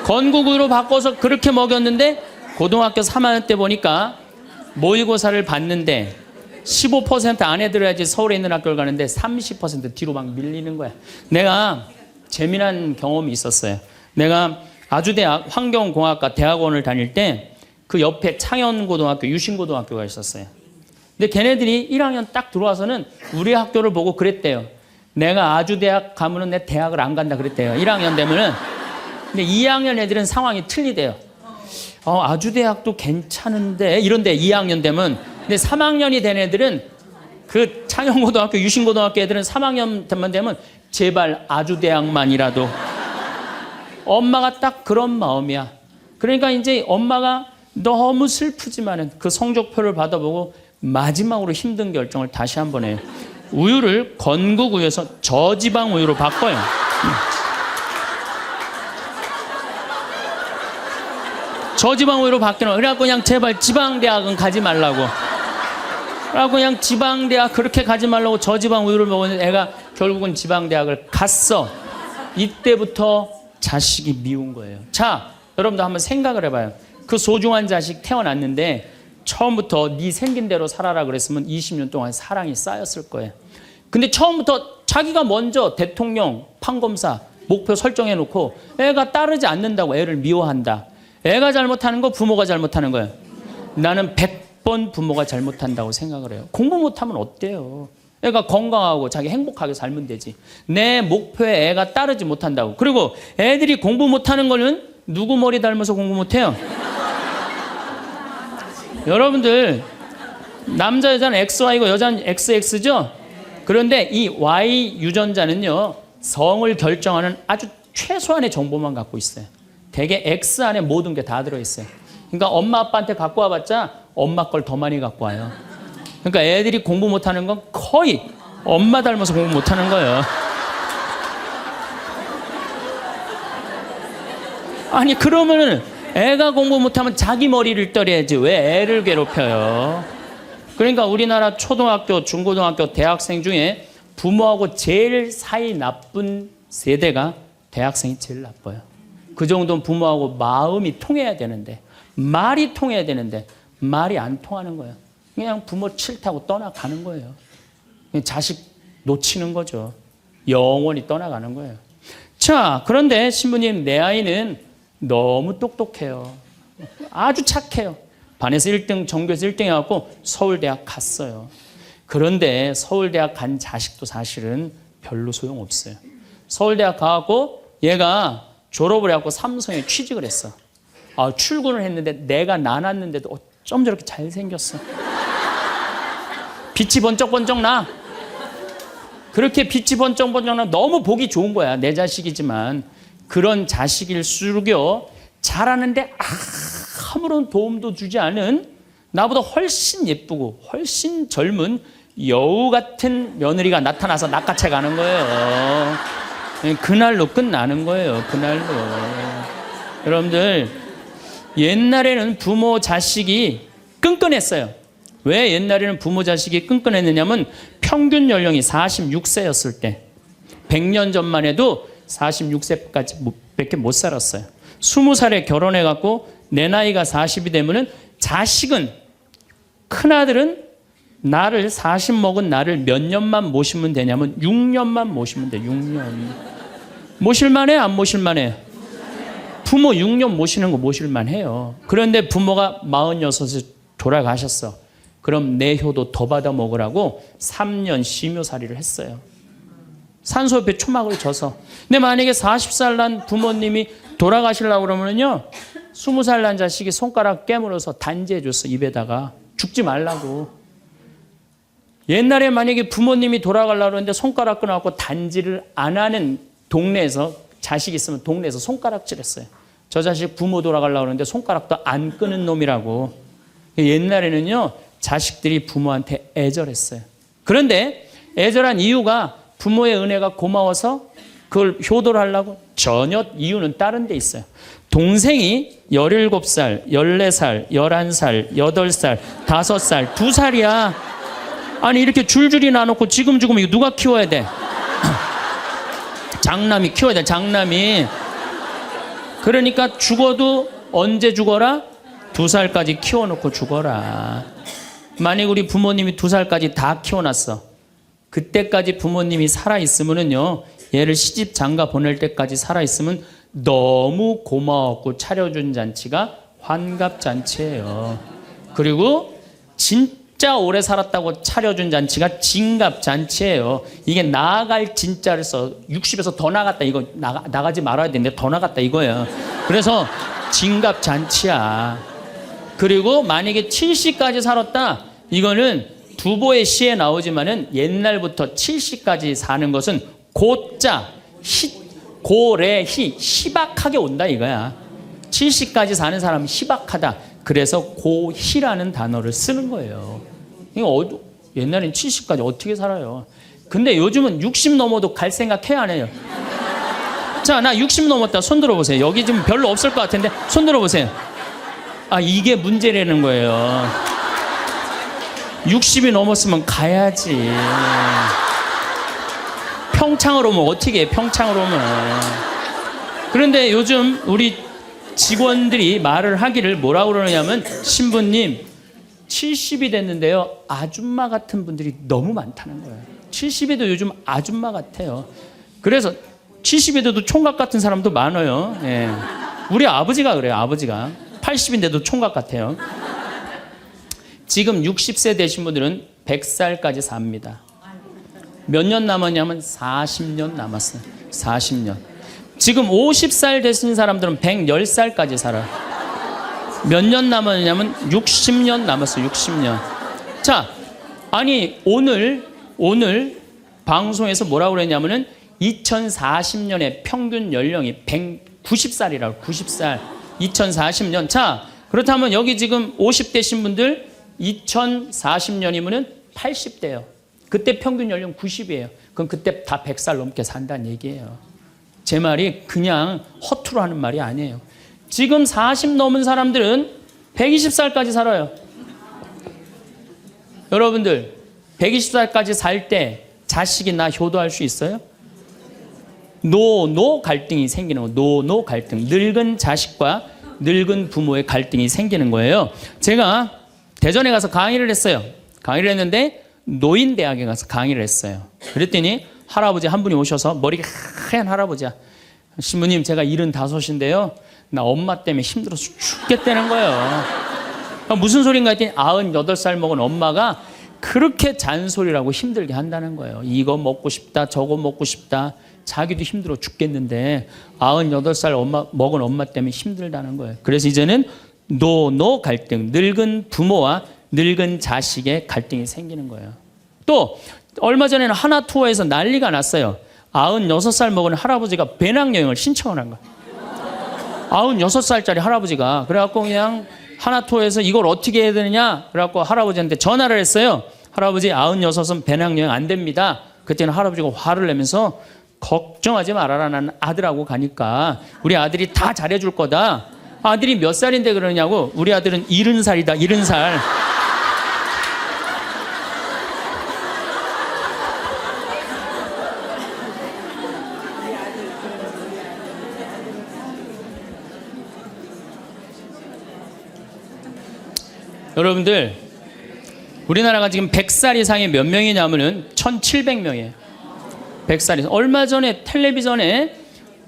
건국우유로 바꿔서 그렇게 먹였는데 고등학교 3학년 때 보니까 모의고사를 봤는데 15% 안에 들어야지 서울에 있는 학교를 가는데 30% 뒤로 막 밀리는 거야. 내가 재미난 경험이 있었어요. 내가 아주대학 환경공학과 대학원을 다닐 때 그 옆에 창현고등학교, 유신고등학교가 있었어요. 근데 걔네들이 1학년 딱 들어와서는 우리 학교를 보고 그랬대요. 내가 아주대학 가면은 내 대학을 안 간다 그랬대요. 1학년 되면은. 근데 2학년 애들은 상황이 틀리대요. 아주대학도 괜찮은데 이런데 2학년 되면. 근데 3학년이 된 애들은 그 창현고등학교, 유신고등학교 애들은 3학년만 되면 제발 아주대학만이라도. 엄마가 딱 그런 마음이야. 그러니까 이제 엄마가 너무 슬프지만은 그 성적표를 받아보고 마지막으로 힘든 결정을 다시 한 번 해요. 우유를 건국우유에서 저지방 우유로 바꿔요. 저지방 우유로 바뀌는. 그래갖고 그냥 제발 지방대학은 가지 말라고. 그래갖고 그냥 지방대학 그렇게 가지 말라고 저지방 우유를 먹었는데 애가 결국은 지방대학을 갔어. 이때부터 자식이 미운 거예요. 자, 여러분도 한번 생각을 해봐요. 그 소중한 자식 태어났는데 처음부터 네 생긴 대로 살아라 그랬으면 20년 동안 사랑이 쌓였을 거예요. 근데 처음부터 자기가 먼저 대통령, 판검사 목표 설정해놓고 애가 따르지 않는다고 애를 미워한다. 애가 잘못하는 거 부모가 잘못하는 거예요. 나는 100번 부모가 잘못한다고 생각을 해요. 공부 못하면 어때요? 애가 건강하고 자기 행복하게 살면 되지. 내 목표에 애가 따르지 못한다고. 그리고 애들이 공부 못하는 거는 누구 머리 닮아서 공부 못해요? 여러분들 남자 여자는 XY고 여자는 XX죠? 그런데 이 Y 유전자는요 성을 결정하는 아주 최소한의 정보만 갖고 있어요. 대개 X 안에 모든 게 다 들어있어요. 그러니까 엄마 아빠한테 갖고 와봤자 엄마 걸 더 많이 갖고 와요. 그러니까 애들이 공부 못하는 건 거의 엄마 닮아서 공부 못하는 거예요. 아니 그러면은 애가 공부 못하면 자기 머리를 떨어야지 왜 애를 괴롭혀요? 그러니까 우리나라 초등학교, 중고등학교, 대학생 중에 부모하고 제일 사이 나쁜 세대가 대학생이 제일 나빠요. 그 정도는 부모하고 마음이 통해야 되는데, 말이 통해야 되는데 말이 안 통하는 거예요. 그냥 부모 싫다고 떠나가는 거예요. 자식 놓치는 거죠. 영원히 떠나가는 거예요. 자, 그런데 신부님, 내 아이는 너무 똑똑해요. 아주 착해요. 반에서 1등, 전교에서 1등 해갖고 서울대학 갔어요. 그런데 서울대학 간 자식도 사실은 별로 소용없어요. 서울대학 가갖고 얘가 졸업을 해갖고 삼성에 취직을 했어. 출근을 했는데 내가 나눴는데도 어쩜 저렇게 잘생겼어. 빛이 번쩍번쩍 나. 그렇게 빛이 번쩍번쩍 나. 너무 보기 좋은 거야. 내 자식이지만. 그런 자식일수록요 잘하는데 아무런 도움도 주지 않은 나보다 훨씬 예쁘고 훨씬 젊은 여우 같은 며느리가 나타나서 낚아채 가는 거예요. 그날로 끝나는 거예요. 그날로. 여러분들 옛날에는 부모 자식이 끈끈했어요. 왜 옛날에는 부모 자식이 끈끈했느냐면 평균 연령이 46세였을 때 100년 전만 해도 46세까지 밖에 못 살았어요. 20살에 결혼해갖고 내 나이가 40이 되면은 자식은, 큰아들은 나를 40 먹은 나를 몇 년만 모시면 되냐면 6년만 모시면 돼. 6년. 모실만해? 안 모실만해? 부모 6년 모시는 거 모실만해요. 그런데 부모가 46에 돌아가셨어. 그럼 내 효도 더 받아 먹으라고 3년 심효살이를 했어요. 산소 옆에 초막을 져서. 근데 만약에 40살 난 부모님이 돌아가시려고 그러면요, 20살 난 자식이 손가락 깨물어서 단지해 줬어. 입에다가. 죽지 말라고. 옛날에 만약에 부모님이 돌아가려고 그러는데 손가락 끊어갖고 단지를 안 하는 동네에서, 자식이 있으면 동네에서 손가락질했어요. 저 자식 부모 돌아가려고 그러는데 손가락도 안 끄는 놈이라고. 옛날에는요, 자식들이 부모한테 애절했어요. 그런데 애절한 이유가 부모의 은혜가 고마워서 그걸 효도를 하려고? 전혀 이유는 다른 데 있어요. 동생이 17살, 14살, 11살, 8살, 5살, 2살이야. 아니 이렇게 줄줄이 나눠놓고 지금 죽으면 이거 누가 키워야 돼? 장남이 키워야 돼. 장남이. 그러니까 죽어도 언제 죽어라? 2살까지 키워놓고 죽어라. 만약 우리 부모님이 2살까지 다 키워놨어. 그때까지 부모님이 살아있으면요, 얘를 시집 장가 보낼 때까지 살아있으면 너무 고마웠고 차려준 잔치가 환갑잔치예요. 그리고 진짜 오래 살았다고 차려준 잔치가 진갑잔치예요. 이게 나아갈 진짜를 써. 60에서 더 나갔다. 이거 나가지 말아야 되는데 더 나갔다 이거예요. 그래서 진갑잔치야. 그리고 만약에 70까지 살았다. 이거는 두보의 시에 나오지만은 옛날부터 70까지 사는 것은 고자, 고래희, 희박하게 온다 이거야. 70까지 사는 사람은 희박하다. 그래서 고희라는 단어를 쓰는 거예요. 이거 옛날엔 70까지 어떻게 살아요? 근데 요즘은 60 넘어도 갈 생각 해야 안 해요? 자, 나 60 넘었다. 손 들어보세요. 여기 지금 별로 없을 것 같은데 손 들어보세요. 아, 이게 문제라는 거예요. 60이 넘었으면 가야지. 평창으로 오면 어떻게 해? 평창으로 오면. 그런데 요즘 우리 직원들이 말을 하기를 뭐라고 그러냐면, 신부님 70이 됐는데요, 아줌마 같은 분들이 너무 많다는 거예요. 70에도 요즘 아줌마 같아요. 그래서 70에도 총각 같은 사람도 많아요. 예. 우리 아버지가 그래요. 아버지가 80인데도 총각 같아요. 지금 60세 되신 분들은 100살까지 삽니다. 몇 년 남았냐면 40년 남았어요. 40년. 지금 50살 되신 사람들은 110살까지 살아요. 몇 년 남았냐면 60년 남았어요. 60년. 자, 아니 오늘 방송에서 뭐라고 그랬냐면은 2040년에 평균 연령이 190살이라고. 90살. 2040년. 자, 그렇다면 여기 지금 50대신 분들 2040년이면은 80대예요. 그때 평균 연령 90이에요. 그럼 그때 다 100살 넘게 산다는 얘기예요. 제 말이 그냥 허투루 하는 말이 아니에요. 지금 40 넘은 사람들은 120살까지 살아요. 여러분들 120살까지 살 때 자식이 나 효도할 수 있어요? 노 갈등이 생기는 거예요. 노 갈등. 늙은 자식과 늙은 부모의 갈등이 생기는 거예요. 제가 대전에 가서 강의를 했어요. 강의를 했는데 노인대학에 가서 강의를 했어요. 그랬더니 할아버지 한 분이 오셔서, 머리가 하얀 할아버지야. 신부님, 제가 75인데요. 나 엄마 때문에 힘들어서 죽겠다는 거예요. 무슨 소린가 했더니 98살 먹은 엄마가 그렇게 잔소리라고 힘들게 한다는 거예요. 이거 먹고 싶다, 저거 먹고 싶다. 자기도 힘들어 죽겠는데 98살 먹은 엄마 때문에 힘들다는 거예요. 그래서 이제는 노 갈등, 늙은 부모와 늙은 자식의 갈등이 생기는 거예요. 또 얼마 전에는 하나투어에서 난리가 났어요. 96살 먹은 할아버지가 배낭여행을 신청을 한 거예요. 96살짜리 할아버지가. 그래갖고 그냥 하나투어에서 이걸 어떻게 해야 되느냐, 그래갖고 할아버지한테 전화를 했어요. 할아버지 96은 배낭여행 안 됩니다. 그때는 할아버지가 화를 내면서 걱정하지 말아라, 난 아들하고 가니까 우리 아들이 다 잘해줄 거다. 아들이 몇 살인데 그러냐고. 우리 아들은 70살이다. 70살. 여러분들, 우리나라가 지금 100살 이상이 몇 명이냐면은 1,700명이에요. 100살 이상. 얼마 전에 텔레비전에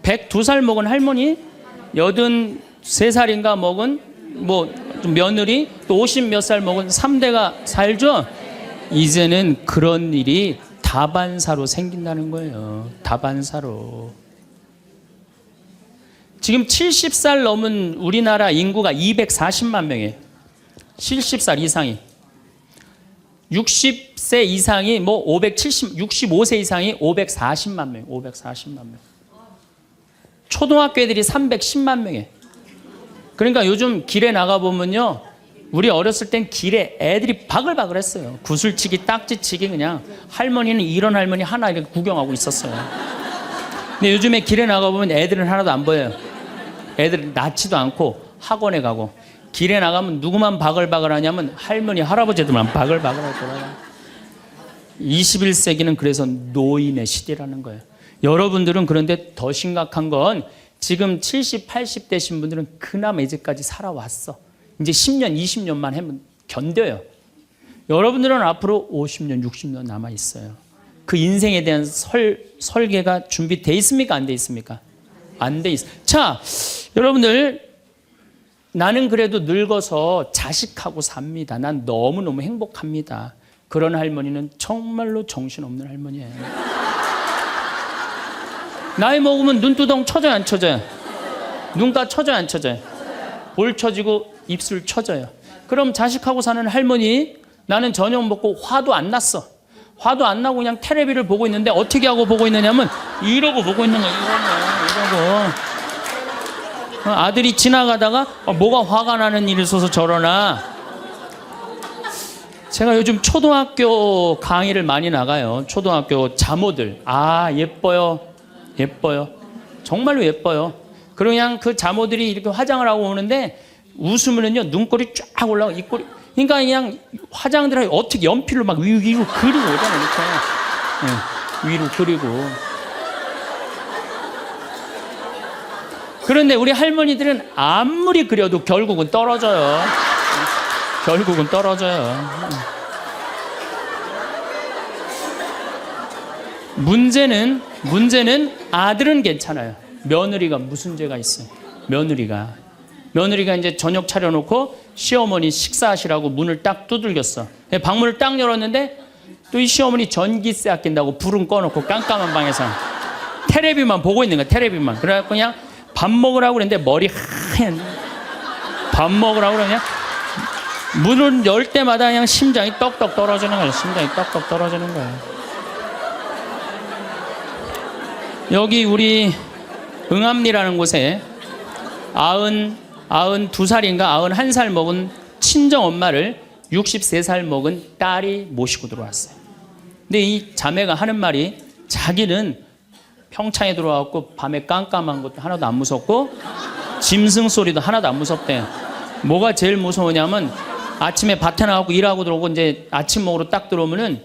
102살 먹은 할머니, 83살인가 먹은 뭐 며느리, 또 50 몇 살 먹은 3대가 살죠. 이제는 그런 일이 다반사로 생긴다는 거예요. 다반사로. 지금 70살 넘은 우리나라 인구가 240만 명이에요. 70살 이상이. 60세 이상이 뭐 65세 이상이 540만 명, 540만 명. 초등학교 애들이 310만 명이에요. 그러니까 요즘 길에 나가보면요. 우리 어렸을 땐 길에 애들이 바글바글 했어요. 구슬치기, 딱지치기 그냥. 할머니는 이런 할머니 하나 이렇게 구경하고 있었어요. 근데 요즘에 길에 나가보면 애들은 하나도 안 보여요. 애들은 낳지도 않고 학원에 가고. 길에 나가면 누구만 바글바글 하냐면 할머니, 할아버지들만 바글바글 할 거예요. 21세기는 그래서 노인의 시대라는 거예요. 여러분들은 그런데 더 심각한 건 지금 70, 80 되신 분들은 그나마 이제까지 살아왔어. 이제 10년, 20년만 하면 견뎌요. 여러분들은 앞으로 50년, 60년 남아있어요. 그 인생에 대한 설계가 준비되어 있습니까? 안 돼 있습니까? 안 돼 있어. 자, 여러분들, 나는 그래도 늙어서 자식하고 삽니다. 난 너무너무 행복합니다. 그런 할머니는 정말로 정신없는 할머니예요. 나이 먹으면 눈두덩 쳐져요, 안 쳐져요? 눈가 쳐져요, 안 쳐져요? 볼 쳐지고 입술 쳐져요. 그럼 자식하고 사는 할머니, 나는 저녁 먹고 화도 안 났어. 화도 안 나고 그냥 텔레비를 보고 있는데 어떻게 하고 보고 있느냐면 이러고 보고 있는 거예요. 이러고. 아들이 지나가다가 뭐가 화가 나는 일이 있어서 저러나. 제가 요즘 초등학교 강의를 많이 나가요. 초등학교 자모들. 아, 예뻐요. 예뻐요. 정말로 예뻐요. 그리고 그냥 그 자모들이 이렇게 화장을 하고 오는데 웃으면은요, 눈꼬리 쫙 올라가, 입꼬리. 그러니까 그냥 화장들 어떻게 연필로 막 위로 그리고 오잖아요. 이렇게. 네, 위로 그리고. 그런데 우리 할머니들은 아무리 그려도 결국은 떨어져요. 결국은 떨어져요. 문제는 아들은 괜찮아요. 며느리가 무슨 죄가 있어요? 며느리가 이제 저녁 차려놓고 시어머니 식사하시라고 문을 딱 두들겼어. 방문을 딱 열었는데 또 이 시어머니 전기세 아낀다고 불은 꺼놓고 깜깜한 방에서 텔레비만 보고 있는 거야. 텔레비만. 그래갖고 그냥 밥 먹으라고 그랬는데 머리 하얀. 밥 먹으라고 그러냐? 문을 열 때마다 그냥 심장이 떡떡 떨어지는 거예요. 심장이 떡떡 떨어지는 거예요. 여기 우리 응암리라는 곳에 92살인가 91살 먹은 친정 엄마를 63살 먹은 딸이 모시고 들어왔어요. 근데 이 자매가 하는 말이 자기는 평창에 들어와갖고 밤에 깜깜한 것도 하나도 안 무섭고 짐승 소리도 하나도 안 무섭대. 뭐가 제일 무서우냐면 아침에 밭에 나가고 일하고 들어오고 이제 아침 먹으러 딱 들어오면은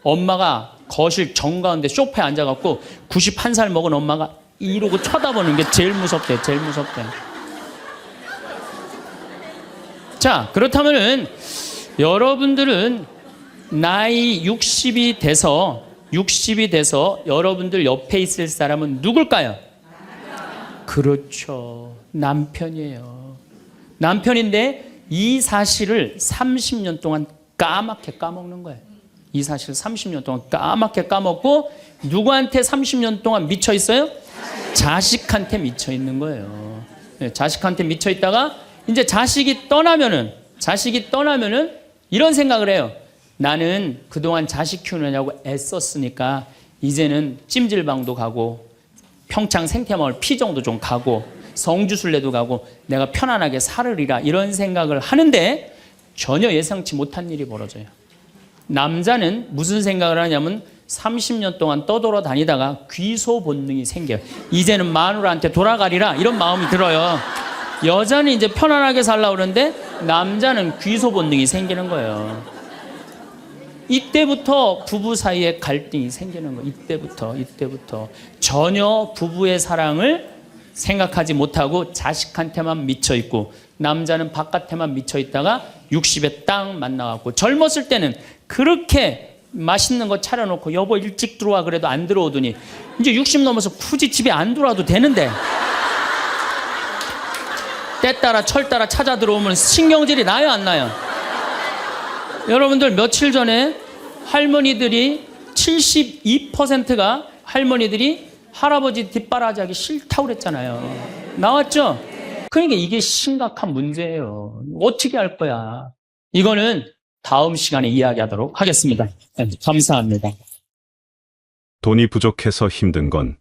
엄마가 거실 정가운데 소파에 앉아갖고 91살 먹은 엄마가 이러고 쳐다보는 게 제일 무섭대. 제일 무섭대. 자, 그렇다면은 여러분들은 나이 60이 돼서 여러분들 옆에 있을 사람은 누굴까요? 그렇죠. 남편이에요. 남편인데 이 사실을 30년 동안 까맣게 까먹는 거예요. 이 사실을 30년 동안 까맣게 까먹고 누구한테 30년 동안 미쳐 있어요? 자식한테 미쳐 있는 거예요. 네, 자식한테 미쳐 있다가 이제 자식이 떠나면은 이런 생각을 해요. 나는 그동안 자식 키우느냐고 애썼으니까 이제는 찜질방도 가고 평창 생태마을 피정도 좀 가고 성주순례도 가고 내가 편안하게 살으리라 이런 생각을 하는데 전혀 예상치 못한 일이 벌어져요. 남자는 무슨 생각을 하냐면 30년 동안 떠돌아다니다가 귀소 본능이 생겨요. 이제는 마누라한테 돌아가리라 이런 마음이 들어요. 여자는 이제 편안하게 살려고 그러는데 남자는 귀소 본능이 생기는 거예요. 이때부터 부부 사이에 갈등이 생기는 거예요. 이때부터 전혀 부부의 사랑을 생각하지 못하고 자식한테만 미쳐 있고 남자는 바깥에만 미쳐 있다가 60에 딱 만나갖고 젊었을 때는 그렇게 맛있는 거 차려놓고 여보 일찍 들어와 그래도 안 들어오더니 이제 60 넘어서 굳이 집에 안 들어와도 되는데 때 따라 철 따라 찾아 들어오면 신경질이 나요 안 나요? 여러분들 며칠 전에 할머니들이 72%가 할머니들이 할아버지 뒷바라지하기 싫다고 그랬잖아요. 나왔죠? 그러니까 이게 심각한 문제예요. 어떻게 할 거야? 이거는 다음 시간에 이야기하도록 하겠습니다. 네, 감사합니다. 돈이 부족해서 힘든 건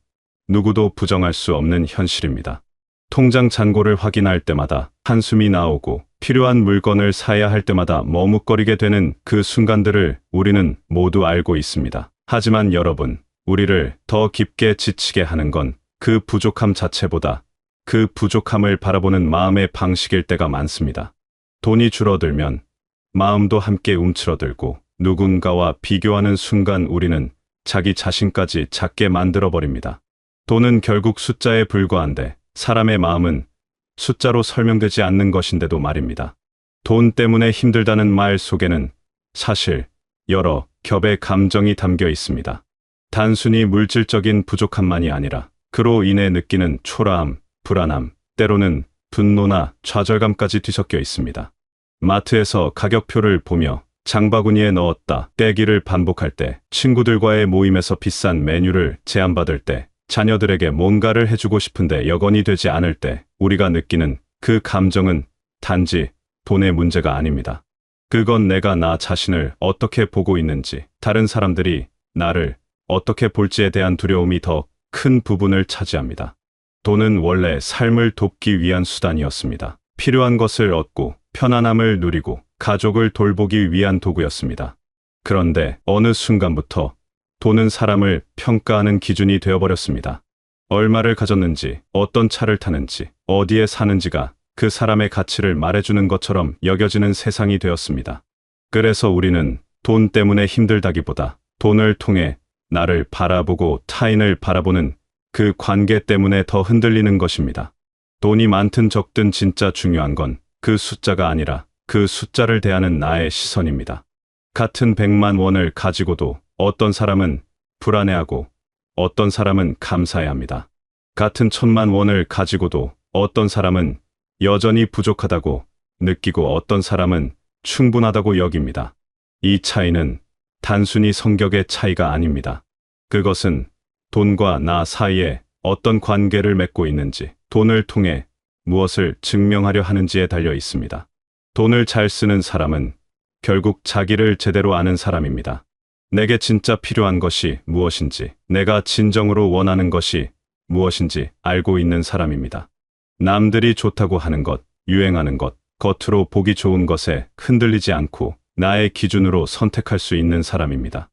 누구도 부정할 수 없는 현실입니다. 통장 잔고를 확인할 때마다 한숨이 나오고 필요한 물건을 사야 할 때마다 머뭇거리게 되는 그 순간들을 우리는 모두 알고 있습니다. 하지만 여러분, 우리를 더 깊게 지치게 하는 건 그 부족함 자체보다 그 부족함을 바라보는 마음의 방식일 때가 많습니다. 돈이 줄어들면 마음도 함께 움츠러들고 누군가와 비교하는 순간 우리는 자기 자신까지 작게 만들어버립니다. 돈은 결국 숫자에 불과한데 사람의 마음은 숫자로 설명되지 않는 것인데도 말입니다. 돈 때문에 힘들다는 말 속에는 사실 여러 겹의 감정이 담겨 있습니다. 단순히 물질적인 부족함만이 아니라 그로 인해 느끼는 초라함, 불안함, 때로는 분노나 좌절감까지 뒤섞여 있습니다. 마트에서 가격표를 보며 장바구니에 넣었다 떼기를 반복할 때, 친구들과의 모임에서 비싼 메뉴를 제안받을 때, 자녀들에게 뭔가를 해주고 싶은데 여건이 되지 않을 때 우리가 느끼는 그 감정은 단지 돈의 문제가 아닙니다. 그건 내가 나 자신을 어떻게 보고 있는지, 다른 사람들이 나를 어떻게 볼지에 대한 두려움이 더 큰 부분을 차지합니다. 돈은 원래 삶을 돕기 위한 수단이었습니다. 필요한 것을 얻고 편안함을 누리고 가족을 돌보기 위한 도구였습니다. 그런데 어느 순간부터 돈은 사람을 평가하는 기준이 되어버렸습니다. 얼마를 가졌는지, 어떤 차를 타는지, 어디에 사는지가 그 사람의 가치를 말해주는 것처럼 여겨지는 세상이 되었습니다. 그래서 우리는 돈 때문에 힘들다기보다 돈을 통해 나를 바라보고 타인을 바라보는 그 관계 때문에 더 흔들리는 것입니다. 돈이 많든 적든 진짜 중요한 건 그 숫자가 아니라 그 숫자를 대하는 나의 시선입니다. 같은 100만 원을 가지고도 어떤 사람은 불안해하고 어떤 사람은 감사해합니다. 같은 1000만 원을 가지고도 어떤 사람은 여전히 부족하다고 느끼고 어떤 사람은 충분하다고 여깁니다. 이 차이는 단순히 성격의 차이가 아닙니다. 그것은 돈과 나 사이에 어떤 관계를 맺고 있는지, 돈을 통해 무엇을 증명하려 하는지에 달려 있습니다. 돈을 잘 쓰는 사람은 결국 자기를 제대로 아는 사람입니다. 내게 진짜 필요한 것이 무엇인지, 내가 진정으로 원하는 것이 무엇인지 알고 있는 사람입니다. 남들이 좋다고 하는 것, 유행하는 것, 겉으로 보기 좋은 것에 흔들리지 않고 나의 기준으로 선택할 수 있는 사람입니다.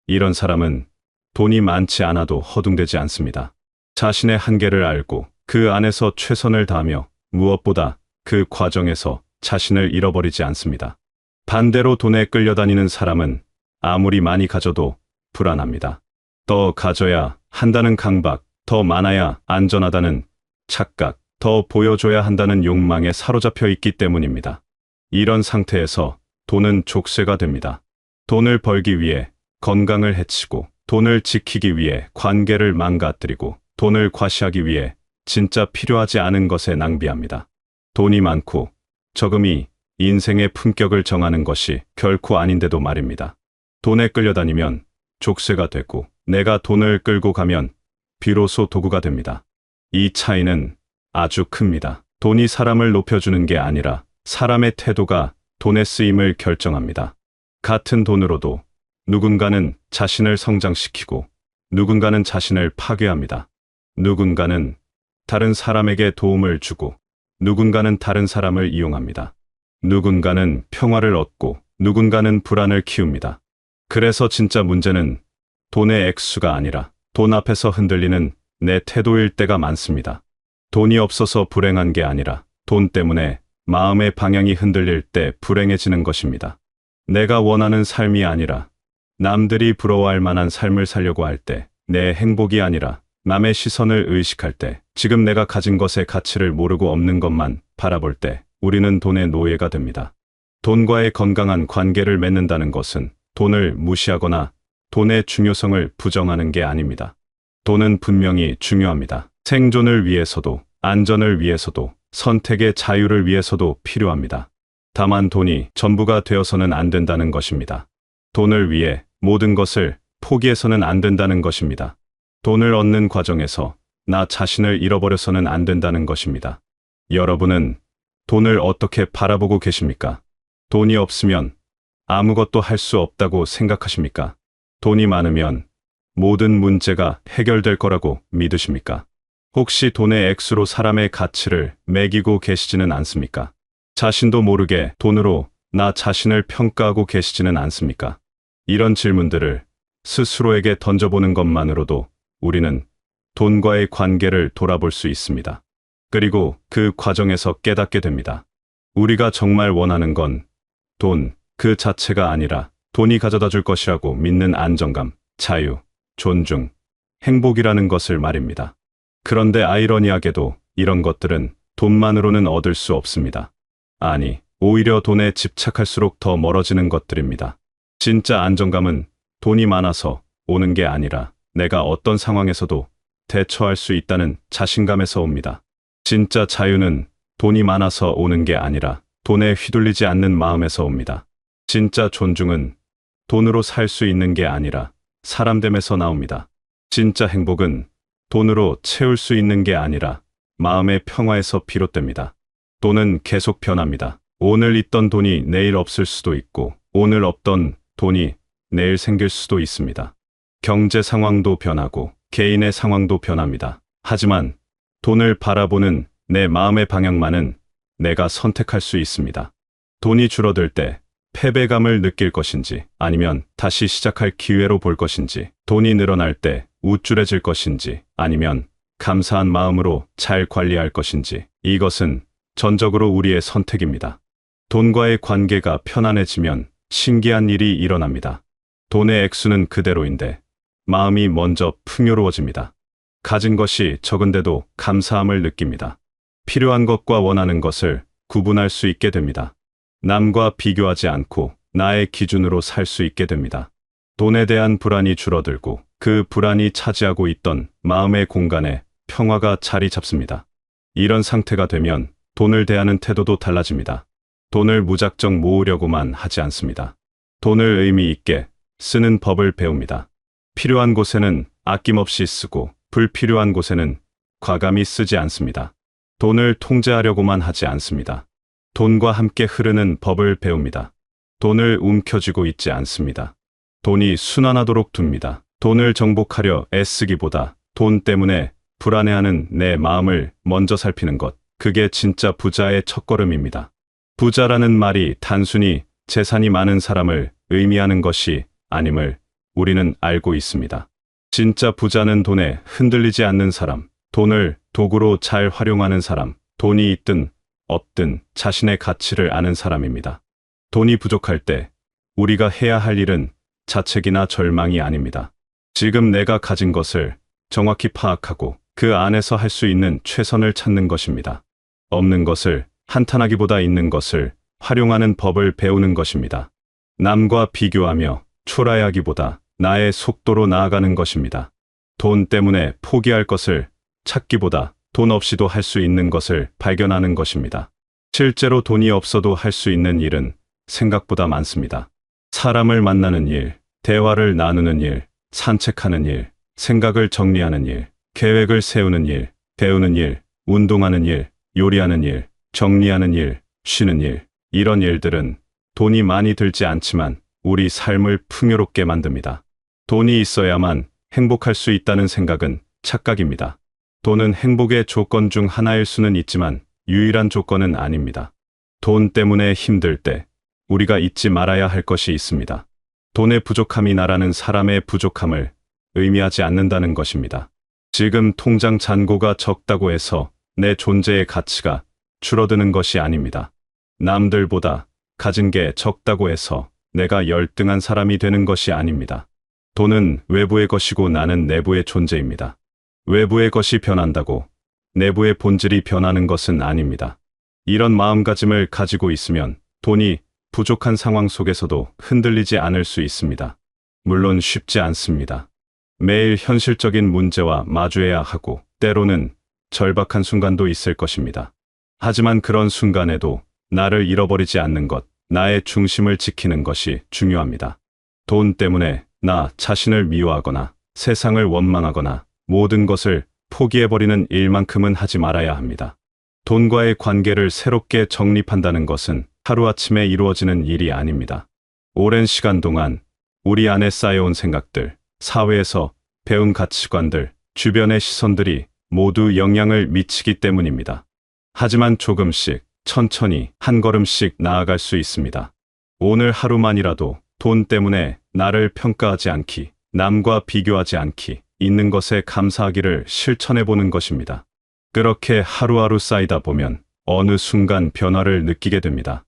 이런 사람은 돈이 많지 않아도 허둥대지 않습니다. 자신의 한계를 알고 그 안에서 최선을 다하며 무엇보다 그 과정에서 자신을 잃어버리지 않습니다. 반대로 돈에 끌려다니는 사람은 아무리 많이 가져도 불안합니다. 더 가져야 한다는 강박, 더 많아야 안전하다는 착각, 더 보여줘야 한다는 욕망에 사로잡혀 있기 때문입니다. 이런 상태에서 돈은 족쇄가 됩니다. 돈을 벌기 위해 건강을 해치고, 돈을 지키기 위해 관계를 망가뜨리고, 돈을 과시하기 위해 진짜 필요하지 않은 것에 낭비합니다. 돈이 많고 적음이 인생의 품격을 정하는 것이 결코 아닌데도 말입니다. 돈에 끌려다니면 족쇄가 되고, 내가 돈을 끌고 가면 비로소 도구가 됩니다. 이 차이는 아주 큽니다. 돈이 사람을 높여주는 게 아니라 사람의 태도가 돈의 쓰임을 결정합니다. 같은 돈으로도 누군가는 자신을 성장시키고 누군가는 자신을 파괴합니다. 누군가는 다른 사람에게 도움을 주고 누군가는 다른 사람을 이용합니다. 누군가는 평화를 얻고 누군가는 불안을 키웁니다. 그래서 진짜 문제는 돈의 액수가 아니라 돈 앞에서 흔들리는 내 태도일 때가 많습니다. 돈이 없어서 불행한 게 아니라 돈 때문에 마음의 방향이 흔들릴 때 불행해지는 것입니다. 내가 원하는 삶이 아니라 남들이 부러워할 만한 삶을 살려고 할 때, 내 행복이 아니라 남의 시선을 의식할 때, 지금 내가 가진 것의 가치를 모르고 없는 것만 바라볼 때 우리는 돈의 노예가 됩니다. 돈과의 건강한 관계를 맺는다는 것은 돈을 무시하거나 돈의 중요성을 부정하는 게 아닙니다. 돈은 분명히 중요합니다. 생존을 위해서도, 안전을 위해서도, 선택의 자유를 위해서도 필요합니다. 다만 돈이 전부가 되어서는 안 된다는 것입니다. 돈을 위해 모든 것을 포기해서는 안 된다는 것입니다. 돈을 얻는 과정에서 나 자신을 잃어버려서는 안 된다는 것입니다. 여러분은 돈을 어떻게 바라보고 계십니까? 돈이 없으면 아무것도 할 수 없다고 생각하십니까? 돈이 많으면 모든 문제가 해결될 거라고 믿으십니까? 혹시 돈의 액수로 사람의 가치를 매기고 계시지는 않습니까? 자신도 모르게 돈으로 나 자신을 평가하고 계시지는 않습니까? 이런 질문들을 스스로에게 던져보는 것만으로도 우리는 돈과의 관계를 돌아볼 수 있습니다. 그리고 그 과정에서 깨닫게 됩니다. 우리가 정말 원하는 건 돈 그 자체가 아니라 돈이 가져다 줄 것이라고 믿는 안정감, 자유, 존중, 행복이라는 것을 말입니다. 그런데 아이러니하게도 이런 것들은 돈만으로는 얻을 수 없습니다. 아니, 오히려 돈에 집착할수록 더 멀어지는 것들입니다. 진짜 안정감은 돈이 많아서 오는 게 아니라 내가 어떤 상황에서도 대처할 수 있다는 자신감에서 옵니다. 진짜 자유는 돈이 많아서 오는 게 아니라 돈에 휘둘리지 않는 마음에서 옵니다. 진짜 존중은 돈으로 살 수 있는 게 아니라 사람됨에서 나옵니다. 진짜 행복은 돈으로 채울 수 있는 게 아니라 마음의 평화에서 비롯됩니다. 돈은 계속 변합니다. 오늘 있던 돈이 내일 없을 수도 있고, 오늘 없던 돈이 내일 생길 수도 있습니다. 경제 상황도 변하고, 개인의 상황도 변합니다. 하지만 돈을 바라보는 내 마음의 방향만은 내가 선택할 수 있습니다. 돈이 줄어들 때 패배감을 느낄 것인지, 아니면 다시 시작할 기회로 볼 것인지, 돈이 늘어날 때 우쭐해질 것인지, 아니면 감사한 마음으로 잘 관리할 것인지, 이것은 전적으로 우리의 선택입니다. 돈과의 관계가 편안해지면 신기한 일이 일어납니다. 돈의 액수는 그대로인데 마음이 먼저 풍요로워집니다. 가진 것이 적은데도 감사함을 느낍니다. 필요한 것과 원하는 것을 구분할 수 있게 됩니다. 남과 비교하지 않고 나의 기준으로 살 수 있게 됩니다. 돈에 대한 불안이 줄어들고 그 불안이 차지하고 있던 마음의 공간에 평화가 자리 잡습니다. 이런 상태가 되면 돈을 대하는 태도도 달라집니다. 돈을 무작정 모으려고만 하지 않습니다. 돈을 의미 있게 쓰는 법을 배웁니다. 필요한 곳에는 아낌없이 쓰고 불필요한 곳에는 과감히 쓰지 않습니다. 돈을 통제하려고만 하지 않습니다. 돈과 함께 흐르는 법을 배웁니다. 돈을 움켜쥐고 있지 않습니다. 돈이 순환하도록 둡니다. 돈을 정복하려 애쓰기보다 돈 때문에 불안해하는 내 마음을 먼저 살피는 것, 그게 진짜 부자의 첫걸음입니다. 부자라는 말이 단순히 재산이 많은 사람을 의미하는 것이 아님을 우리는 알고 있습니다. 진짜 부자는 돈에 흔들리지 않는 사람, 돈을 도구로 잘 활용하는 사람, 돈이 있든 없든 자신의 가치를 아는 사람입니다. 돈이 부족할 때 우리가 해야 할 일은 자책이나 절망이 아닙니다. 지금 내가 가진 것을 정확히 파악하고 그 안에서 할 수 있는 최선을 찾는 것입니다. 없는 것을 한탄하기보다 있는 것을 활용하는 법을 배우는 것입니다. 남과 비교하며 초라해하기보다 나의 속도로 나아가는 것입니다. 돈 때문에 포기할 것을 찾기보다 돈 없이도 할 수 있는 것을 발견하는 것입니다. 실제로 돈이 없어도 할 수 있는 일은 생각보다 많습니다. 사람을 만나는 일, 대화를 나누는 일, 산책하는 일, 생각을 정리하는 일, 계획을 세우는 일, 배우는 일, 운동하는 일, 요리하는 일, 정리하는 일, 쉬는 일, 이런 일들은 돈이 많이 들지 않지만 우리 삶을 풍요롭게 만듭니다. 돈이 있어야만 행복할 수 있다는 생각은 착각입니다. 돈은 행복의 조건 중 하나일 수는 있지만 유일한 조건은 아닙니다. 돈 때문에 힘들 때 우리가 잊지 말아야 할 것이 있습니다. 돈의 부족함이 나라는 사람의 부족함을 의미하지 않는다는 것입니다. 지금 통장 잔고가 적다고 해서 내 존재의 가치가 줄어드는 것이 아닙니다. 남들보다 가진 게 적다고 해서 내가 열등한 사람이 되는 것이 아닙니다. 돈은 외부의 것이고 나는 내부의 존재입니다. 외부의 것이 변한다고 내부의 본질이 변하는 것은 아닙니다. 이런 마음가짐을 가지고 있으면 돈이 부족한 상황 속에서도 흔들리지 않을 수 있습니다. 물론 쉽지 않습니다. 매일 현실적인 문제와 마주해야 하고 때로는 절박한 순간도 있을 것입니다. 하지만 그런 순간에도 나를 잃어버리지 않는 것, 나의 중심을 지키는 것이 중요합니다. 돈 때문에 나 자신을 미워하거나 세상을 원망하거나 모든 것을 포기해버리는 일만큼은 하지 말아야 합니다. 돈과의 관계를 새롭게 정립한다는 것은 하루아침에 이루어지는 일이 아닙니다. 오랜 시간 동안 우리 안에 쌓여온 생각들, 사회에서 배운 가치관들, 주변의 시선들이 모두 영향을 미치기 때문입니다. 하지만 조금씩, 천천히, 한 걸음씩 나아갈 수 있습니다. 오늘 하루만이라도 돈 때문에 나를 평가하지 않기, 남과 비교하지 않기, 있는 것에 감사하기를 실천해보는 것입니다. 그렇게 하루하루 쌓이다 보면 어느 순간 변화를 느끼게 됩니다.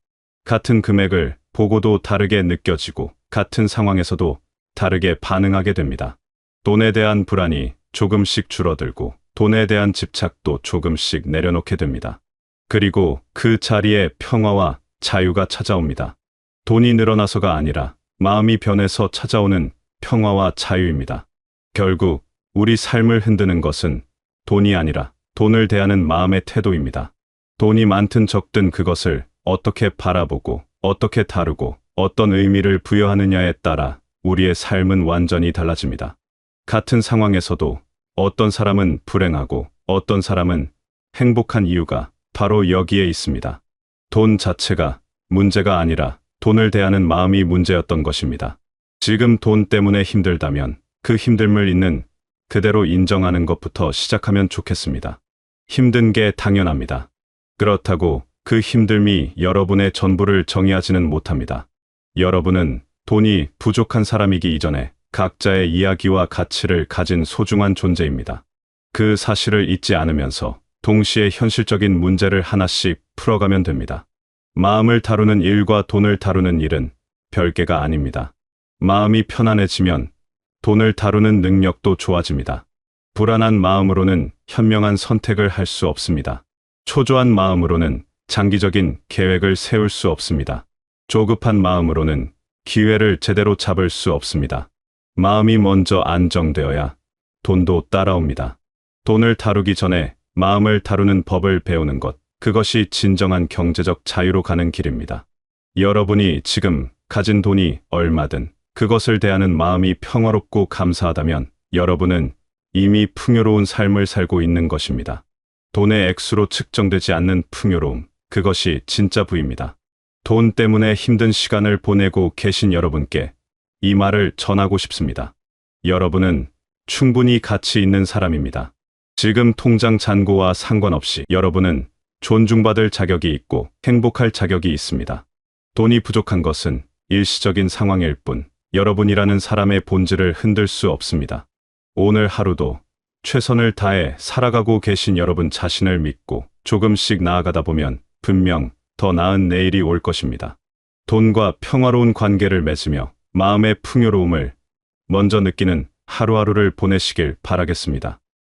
같은 금액을 보고도 다르게 느껴지고 같은 상황에서도 다르게 반응하게 됩니다. 돈에 대한 불안이 조금씩 줄어들고 돈에 대한 집착도 조금씩 내려놓게 됩니다. 그리고 그 자리에 평화와 자유가 찾아옵니다. 돈이 늘어나서가 아니라 마음이 변해서 찾아오는 평화와 자유입니다. 결국 우리 삶을 흔드는 것은 돈이 아니라 돈을 대하는 마음의 태도입니다. 돈이 많든 적든 그것을 어떻게 바라보고 어떻게 다루고 어떤 의미를 부여하느냐에 따라 우리의 삶은 완전히 달라집니다. 같은 상황에서도 어떤 사람은 불행하고 어떤 사람은 행복한 이유가 바로 여기에 있습니다. 돈 자체가 문제가 아니라 돈을 대하는 마음이 문제였던 것입니다. 지금 돈 때문에 힘들다면 그 힘듦을 있는 그대로 인정하는 것부터 시작하면 좋겠습니다. 힘든 게 당연합니다. 그렇다고 그 힘듦이 여러분의 전부를 정의하지는 못합니다. 여러분은 돈이 부족한 사람이기 이전에 각자의 이야기와 가치를 가진 소중한 존재입니다. 그 사실을 잊지 않으면서 동시에 현실적인 문제를 하나씩 풀어가면 됩니다. 마음을 다루는 일과 돈을 다루는 일은 별개가 아닙니다. 마음이 편안해지면 돈을 다루는 능력도 좋아집니다. 불안한 마음으로는 현명한 선택을 할 수 없습니다. 초조한 마음으로는 장기적인 계획을 세울 수 없습니다. 조급한 마음으로는 기회를 제대로 잡을 수 없습니다. 마음이 먼저 안정되어야 돈도 따라옵니다. 돈을 다루기 전에 마음을 다루는 법을 배우는 것, 그것이 진정한 경제적 자유로 가는 길입니다. 여러분이 지금 가진 돈이 얼마든 그것을 대하는 마음이 평화롭고 감사하다면 여러분은 이미 풍요로운 삶을 살고 있는 것입니다. 돈의 액수로 측정되지 않는 풍요로움, 그것이 진짜 부입니다. 돈 때문에 힘든 시간을 보내고 계신 여러분께 이 말을 전하고 싶습니다. 여러분은 충분히 가치 있는 사람입니다. 지금 통장 잔고와 상관없이 여러분은 존중받을 자격이 있고 행복할 자격이 있습니다. 돈이 부족한 것은 일시적인 상황일 뿐 여러분이라는 사람의 본질을 흔들 수 없습니다. 오늘 하루도 최선을 다해 살아가고 계신 여러분 자신을 믿고 조금씩 나아가다 보면 분명 더 나은 내일이 올 것입니다. 돈과 평화로운 관계를 맺으며 마음의 풍요로움을 먼저 느끼는 하루하루를 보내시길 바라겠습니다.